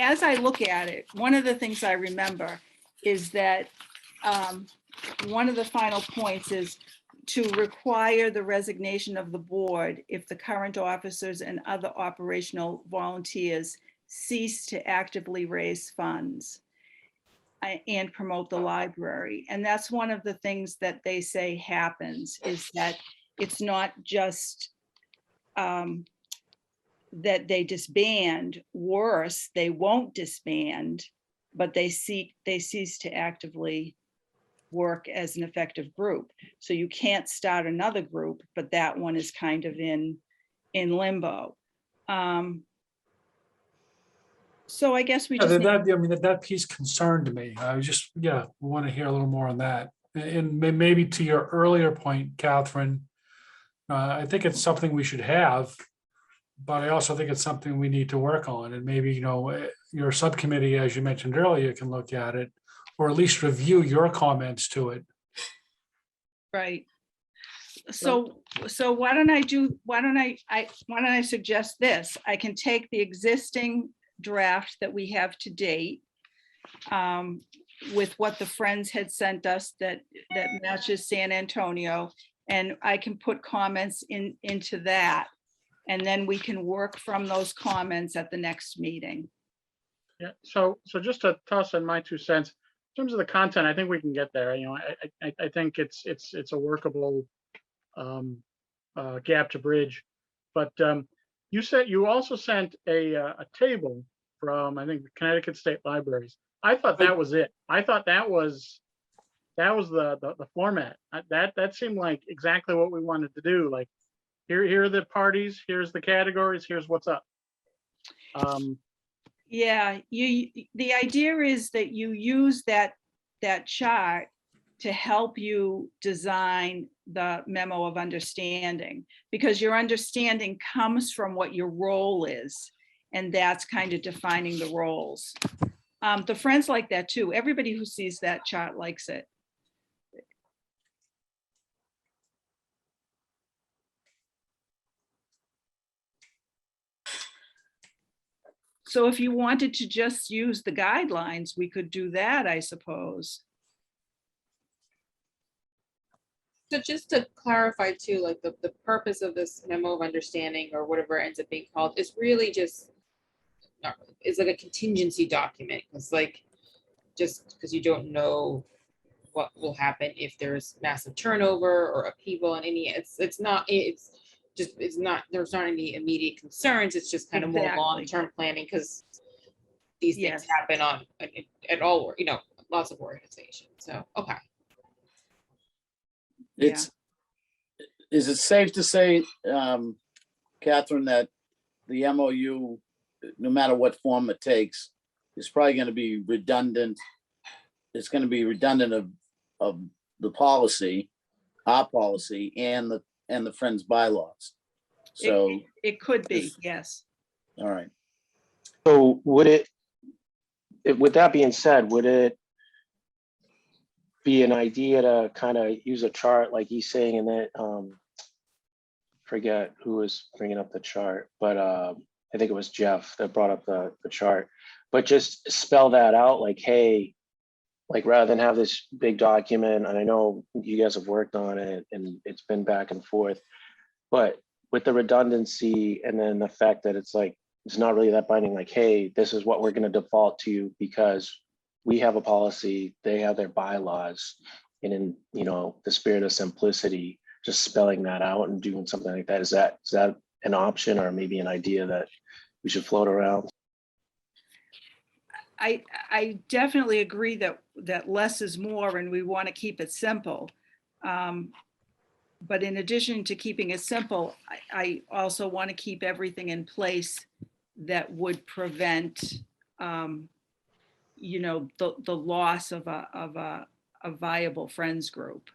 As I look at it, one of the things I remember is that one of the final points is to require the resignation of the board if the current officers and other operational volunteers cease to actively raise funds and promote the library. And that's one of the things that they say happens, is that it's not just that they disband. Worse, they won't disband, but they cease to actively work as an effective group. So you can't start another group, but that one is kind of in limbo. So I guess we just that piece concerned me. I just want to hear a little more on that. And maybe to your earlier point, Catherine, I think it's something we should have, but I also think it's something we need to work on. And maybe your subcommittee, as you mentioned earlier, can look at it, or at least review your comments to it. Right. So why don't I suggest this? I can take the existing draft that we have to date with what the Friends had sent us that matches San Antonio, and I can put comments into that, and then we can work from those comments at the next meeting. Yeah, so just to toss in my 2 cents, in terms of the content, I think we can get there. I think it's a workable gap to bridge. But you also sent a table from, I think, the Connecticut State Libraries. I thought that was it. I thought that was the format. That seemed like exactly what we wanted to do. Like, here are the parties, here's the categories, here's what's up. Yeah, the idea is that you use that chart to help you design the memo of understanding, because your understanding comes from what your role is, and that's kind of defining the roles. The Friends like that too. Everybody who sees that chart likes it. So if you wanted to just use the guidelines, we could do that, I suppose. So just to clarify too, like the purpose of this memo of understanding or whatever it ends up being called is really just, it's like a contingency document. It's like, just because you don't know what will happen if there's massive turnover or upheaval in any, it's not, there's not any immediate concerns. It's just kind of more Exactly. long-term planning because these things Yes. happen at all, lots of organizations. So, okay. Is it safe to say, Catherine, that the MOU, no matter what form it takes, is probably going to be redundant? It's going to be redundant of the policy, our policy, and the Friends bylaws. So It could be, yes. all right. So with that being said, would it be an idea to kind of use a chart like he's saying, and that forget who was bringing up the chart, but I think it was Jeff that brought up the chart, but just spell that out like, hey, like rather than have this big document, and I know you guys have worked on it and it's been back and forth, but with the redundancy and then the fact that it's like, it's not really that binding, like, hey, this is what we're going to default to because we have a policy, they have their bylaws, and in the spirit of simplicity, just spelling that out and doing something like that. Is that an option or maybe an idea that we should float around? I definitely agree that less is more and we want to keep it simple. But in addition to keeping it simple, I also want to keep everything in place that would prevent the loss of a viable friends group.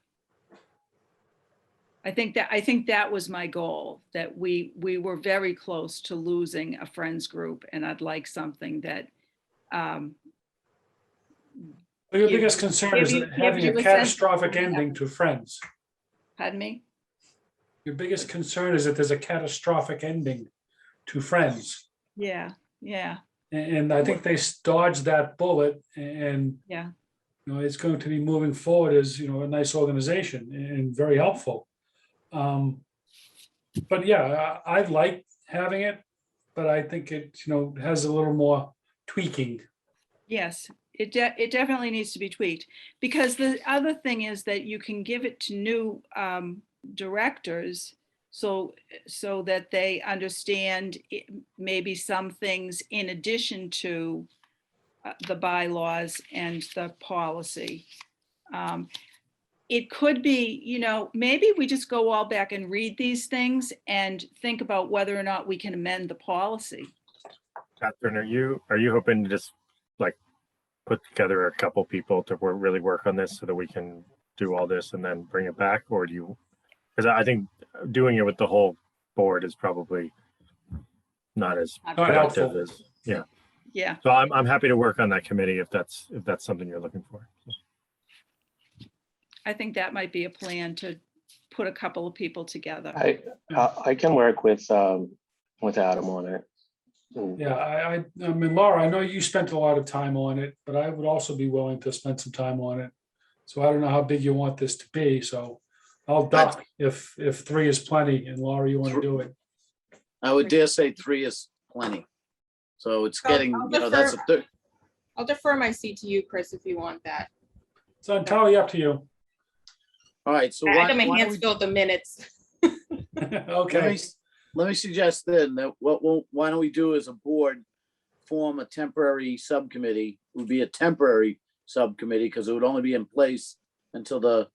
I think that was my goal, that we were very close to losing a friends group, and I'd like something that Your biggest concern is give having you a a sense of catastrophic what ending to Friends. Pardon me? Your biggest concern is that there's a catastrophic ending to Friends. Yeah. And I think they dodged that bullet, and Yeah. it's going to be moving forward as a nice organization and very helpful. But yeah, I like having it, but I think it has a little more tweaking. Yes, it definitely needs to be tweaked, because the other thing is that you can give it to new directors so that they understand maybe some things in addition to the bylaws and the policy. It could be, maybe we just go all back and read these things and think about whether or not we can amend the policy. Catherine, are you hoping to just like put together a couple people to really work on this so that we can do all this and then bring it back? Or do you, because I think doing it with the whole board is probably not as productive as, yeah. Yeah. So I'm happy to work on that committee if that's something you're looking for. I think that might be a plan, to put a couple of people together. I can work with Adam on it. Yeah, I mean, Laura, I know you spent a lot of time on it, but I would also be willing to spend some time on it. So I don't know how big you want this to be, so I'll duck if 3 is plenty, and Laura, you want to do it. I would dare say 3 is plenty. So it's getting, that's a third. I'll defer my seat to you, Chris, if you want that. So entirely up to you. All right, so I why got my don't hands we- filled the minutes. Okay. Let me suggest then that why don't we do as a board, form a temporary subcommittee. It would be a temporary subcommittee because it would only be in place until the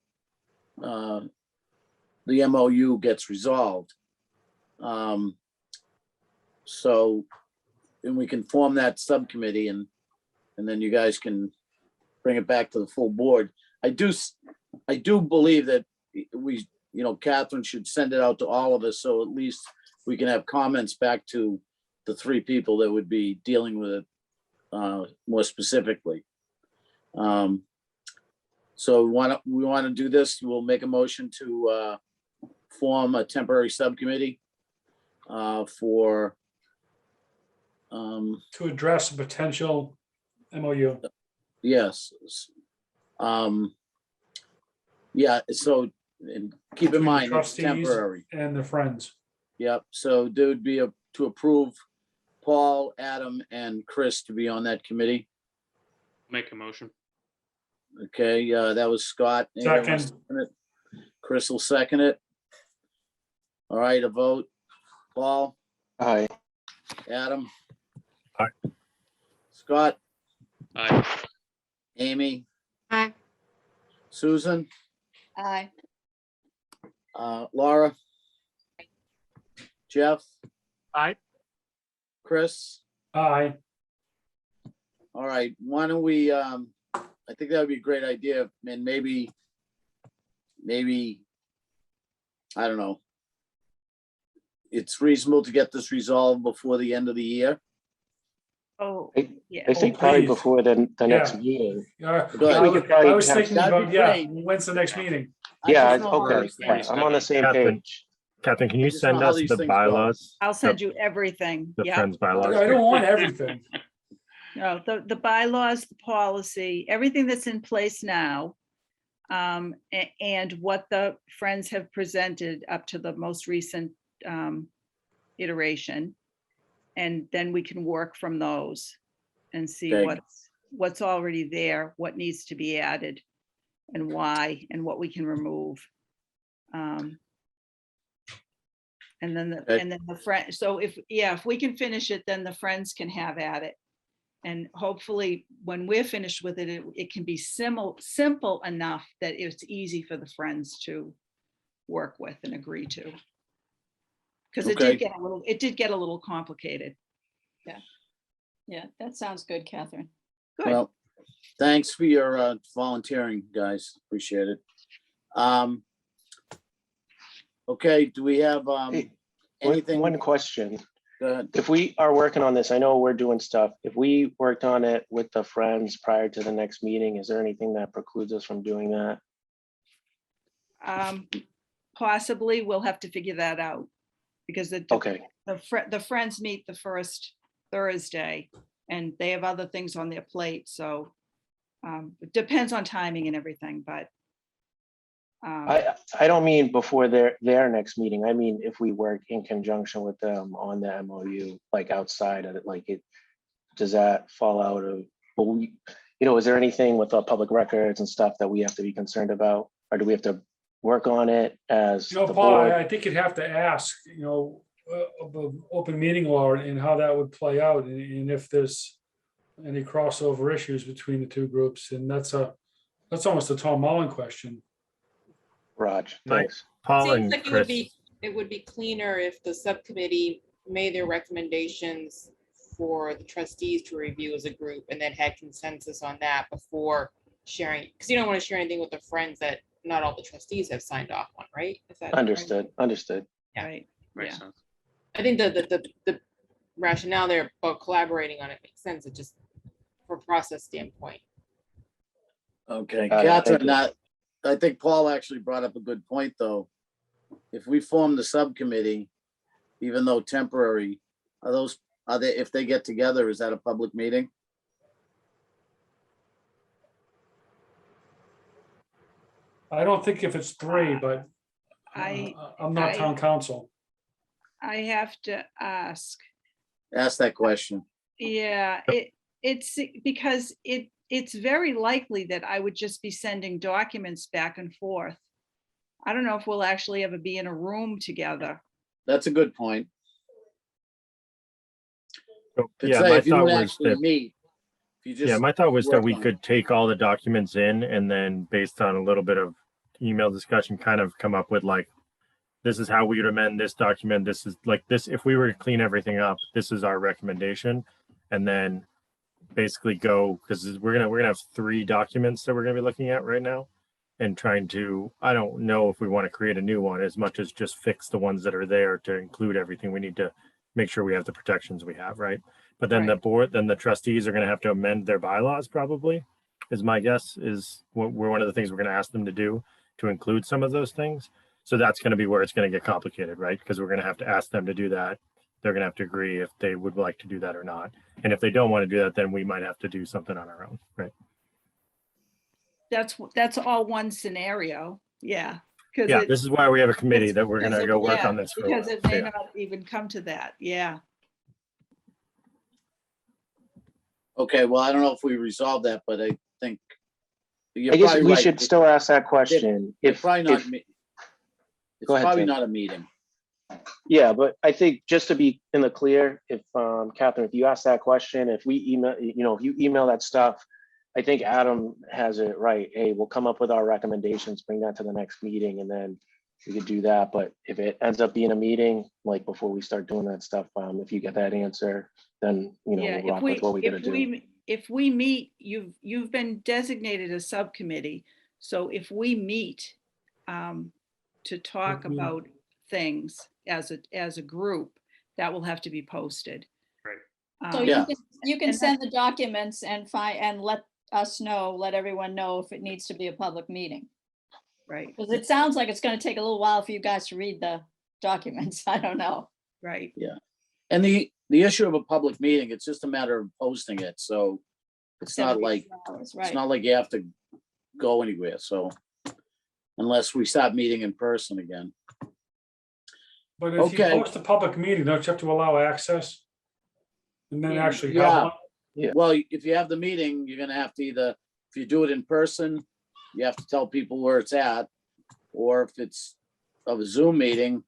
MOU gets resolved. So, and we can form that subcommittee, and then you guys can bring it back to the full board. I do believe that we, Catherine should send it out to all of us, so at least we can have comments back to the 3 people that would be dealing with it more specifically. So we want to do this. We'll make a motion to form a temporary subcommittee for To address a potential MOU. Yes. Yeah, so and keep in between the mind, it's trustees temporary. And the friends. Yep, so there would be to approve Paul, Adam, and Chris to be on that committee. Make a motion. Okay, that was Scott. Anybody want to Second. second it? Chris will second it. All right, a vote. Paul, Aye. Adam. Aye. Scott, Aye. Amy, Aye. Susan, Aye. Laura, Jeff, Aye. Chris. Aye. All right, why don't we, I think that would be a great idea, and maybe, I don't know. It's reasonable to get this resolved before the end of the year. Oh, I- yeah. I think probably please. before the next Yeah. meeting. Go ahead. We could probably I was have- thinking That'd be about, yeah, great. when's the next meeting? I Yeah, just know how okay, these yeah, things- I'm on the same Catherine. page. Catherine, can I you just know send how us these the things go. bylaws, I'll send you everything. the Yeah. Friends bylaws? I don't want everything. No, the bylaws, the policy, everything that's in place now. And what the Friends have presented up to the most recent iteration. And then we can work from those and see Okay. what's already there, what needs to be added and why, and what we can remove. And then Okay. the friend, so if we can finish it, then the Friends can have at it. And hopefully, when we're finished with it, it can be simple enough that it's easy for the Friends to work with and agree to. Because it Okay. did get a little complicated. Yeah, that sounds good, Catherine. Good. Well, thanks for your volunteering, guys. Appreciate it. Okay, do we have Hey, anything? One question. Go ahead. If we are working on this, I know we're doing stuff. If we worked on it with the friends prior to the next meeting, is there anything that precludes us from doing that? Possibly, we'll have to figure that out. Because Okay, the Friends meet the first Thursday and they have other things on their plate, so it depends on timing and everything, but I don't mean before their next meeting. I mean, if we work in conjunction with them on the MOU, like outside of it, like does that fall out of, is there anything with the public records and stuff that we have to be concerned about? Or do we have to work on it as the Paul, board? I think you'd have to ask, of the open meeting law and how that would play out, and if there's any crossover issues between the two groups, and that's almost a Tom Mullen question. Raj, Right. thanks. Paul Seems and like Chris, it would be cleaner if the subcommittee made their recommendations for the trustees to review as a group and then had consensus on that before sharing, because you don't want to share anything with the Friends that not all the trustees have signed off on, right? Is that right? Understood. Yeah. right. Makes Yeah. sense. I think the rationale there about collaborating on it makes sense. It just, for process standpoint. Okay, Got it, thank Catherine, you. I think Paul actually brought up a good point, though. If we form the subcommittee, even though temporary, if they get together, is that a public meeting? I don't think if it's three, but I I'm not town council. have to ask. Ask that question. Yeah, it's because it's very likely that I would just be sending documents back and forth. I don't know if we'll actually ever be in a room together. That's a good point. yeah, Say my if you thought don't was actually that, meet, if you just. yeah, my thought was that work we on it. could take all the documents in and then based on a little bit of email discussion, kind of come up with like, this is how we would amend this document. This is like this, if we were to clean everything up, this is our recommendation. And then basically go, because we're gonna have 3 documents that we're gonna be looking at right now and trying to, I don't know if we want to create a new one as much as just fix the ones that are there to include everything. We need to make sure we have the protections we have, right? But then the board, then the trustees are going to have to amend their bylaws probably, is my guess, is one of the things we're going to ask them to do to include some of those things. So that's going to be where it's going to get complicated, right? Because we're going to have to ask them to do that they're gonna have to agree if they would like to do that or not. And if they don't want to do that, then we might have to do something on our own, right? That's all one scenario, yeah. 'Cause Yeah, it- this is why we have a committee that we're because gonna it- go work yeah, on this for a because while. it may Yeah. not even come to that, yeah. Okay, well, I don't know if we resolved that, but I think. You're I guess probably we right. should still ask that question. It's If, probably not, if, it's Go ahead, probably Tim. not a meeting. yeah, but I think just to be in the clear, if, Catherine, if you ask that question, if we email, if you email that stuff, I think Adam has it right. Hey, we'll come up with our recommendations, bring that to the next meeting, and then we could do that. But if it ends up being a meeting, like before we start doing that stuff, if you get that answer, then, Yeah, we'll rock with what we gotta do. if we meet, you've been designated a subcommittee. So if we meet to talk Mhm. about things as a group, that will have to be posted. Right. So Yeah. you can and send the documents and let us know, let everyone know if it needs to be a public meeting. Right, Because it sounds like it's going to take a little while for you guys to read the documents. I don't know. right. And the issue of a public meeting, it's just a matter of posting it, so it's not 72 like, hours, it's right. not like you have to go anywhere, so. Unless we start meeting in person again. But if you Okay. host a public meeting, don't you have to allow access? And then Yeah. actually Yeah. have one? Yeah. Well, if you have the meeting, you're gonna have to either, if you do it in person, you have to tell people where it's at. Or if it's of a Zoom meeting,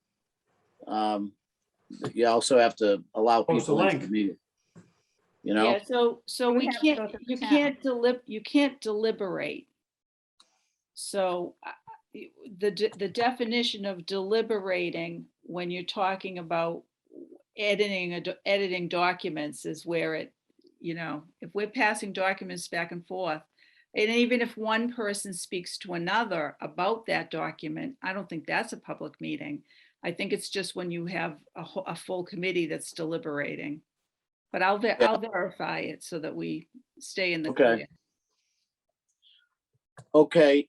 you also have to allow Post a people into link. the meeting. You know, Yeah, so We we have to can't, go through the you town. can't deliberate. So the definition of deliberating when you're talking about editing documents is where it, if we're passing documents back and forth, and even if one person speaks to another about that document, I don't think that's a public meeting. I think it's just when you have a full committee that's deliberating. But I'll verify it so that we stay in the Okay. clear. okay,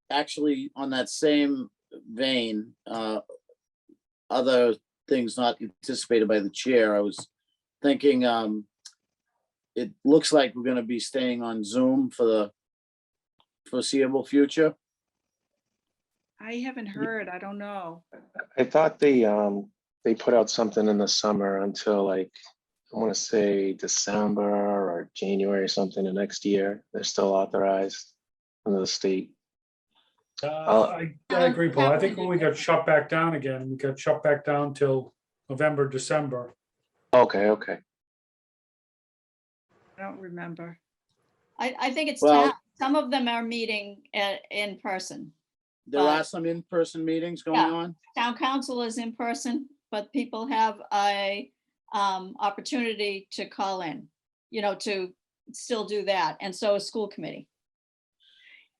actually, on that same vein, other things not anticipated by the chair, I was thinking, it looks like we're gonna be staying on Zoom for the foreseeable future. I haven't heard, I don't know. I thought they put out something in the summer until like, I want to say December or January or something of next year. They're still authorized under the state. I agree, Paul. I think when we got shut back down again, we got shut back down till November, December. Okay, okay. I don't remember. I think it's Well- town. Some of them are meeting in person. There are But- some in-person meetings going Yeah. on. Town council is in person, but people have a opportunity to call in, to still do that. And so is school committee.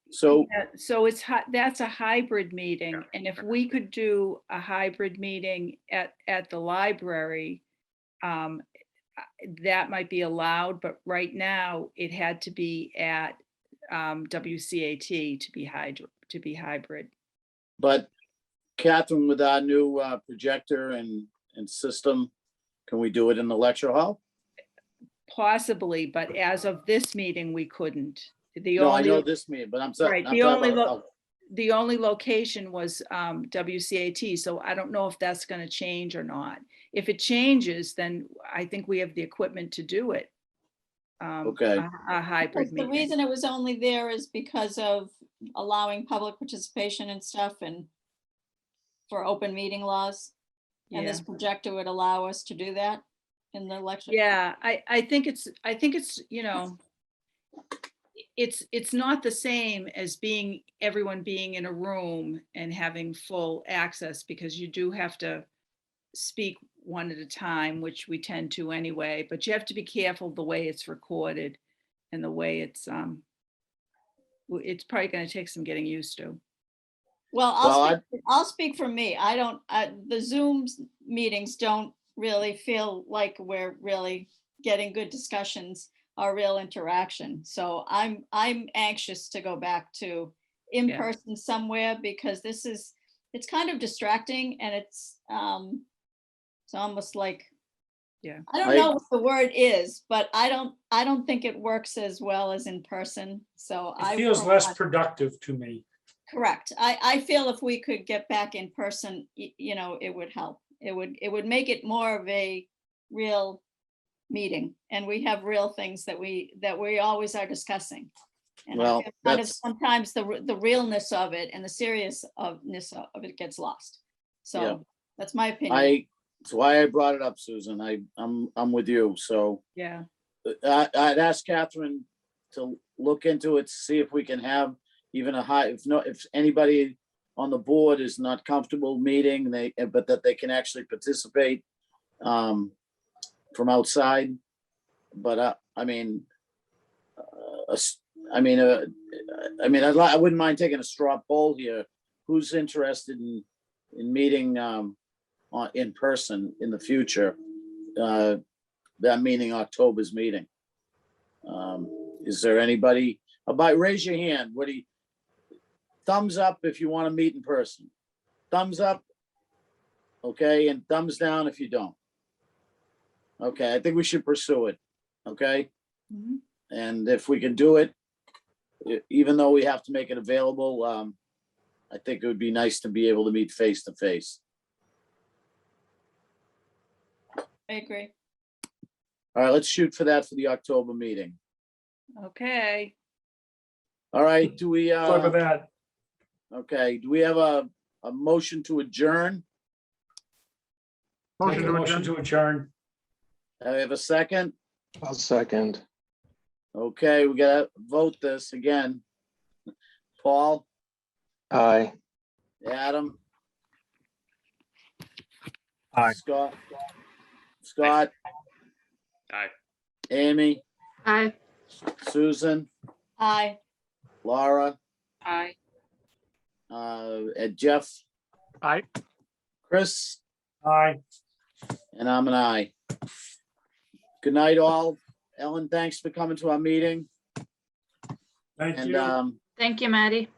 So, Yeah, so that's a hybrid meeting, and if we could do a hybrid meeting at the library, that might be allowed, but right now it had to be at WCAT to be hybrid. but Catherine, with our new projector and system, can we do it in the lecture hall? Possibly, but as of this meeting, we couldn't. The No, I only, know this meeting, but I'm right, talking the only, about, the only location was WCAT, so I don't know if that's gonna change or not. If it changes, then I think we have the equipment to do it. Okay. A hybrid The meeting. reason it was only there is because of allowing public participation and stuff and for open meeting laws. And Yeah. this projector would allow us to do that in the lecture. Yeah, I think it's, it's not the same as everyone being in a room and having full access, because you do have to speak one at a time, which we tend to anyway, but you have to be careful the way it's recorded and the way it's probably gonna take some getting used to. Well, Well, I'll speak for me. The Zoom meetings don't really feel like we're really getting good discussions or real interaction. So I'm anxious to go back to in person somewhere, because this is it's kind of distracting and it's almost like, Yeah. I don't know what the word is, but I don't think it works as well as in person. So It feels for less one- productive to me. Correct. I feel if we could get back in person, you know, it would help. It would make it more of a real meeting, and we have real things that we always are discussing. And I Well, feel kind of that's- sometimes the realness of it and the seriousness of it gets lost. Yeah. So that's my opinion. That's why I brought it up, Susan. I'm with you. So Yeah. I'd ask Catherine to look into it, see if we can have even a high, if anybody on the board is not comfortable meeting, but that they can actually participate from outside. But I wouldn't mind taking a straw poll here. Who's interested in meeting in person in the future? That meeting, October's meeting. Is there anybody? Raise your hand. Thumbs up if you want to meet in person. Thumbs up. Okay, and thumbs down if you don't. Okay, I think we should pursue it. Okay, Mhm. and if we can do it, even though we have to make it available, I think it would be nice to be able to meet face to face. I agree. All right, let's shoot for that for the October meeting. Okay. All right, do we, Good with that. okay, do we have a motion to adjourn? Make a motion to adjourn. I have a second. I'll second. Okay, we gotta vote this again. Paul, Aye. Adam. Aye. Scott, Aye. Amy, Aye. Susan, Aye. Laura, Aye. and Jeff, Aye. Chris, Aye. and I'm an aye. Good night, all. Ellen, thanks for coming to our meeting. Thank And you. Thank you, Maddie.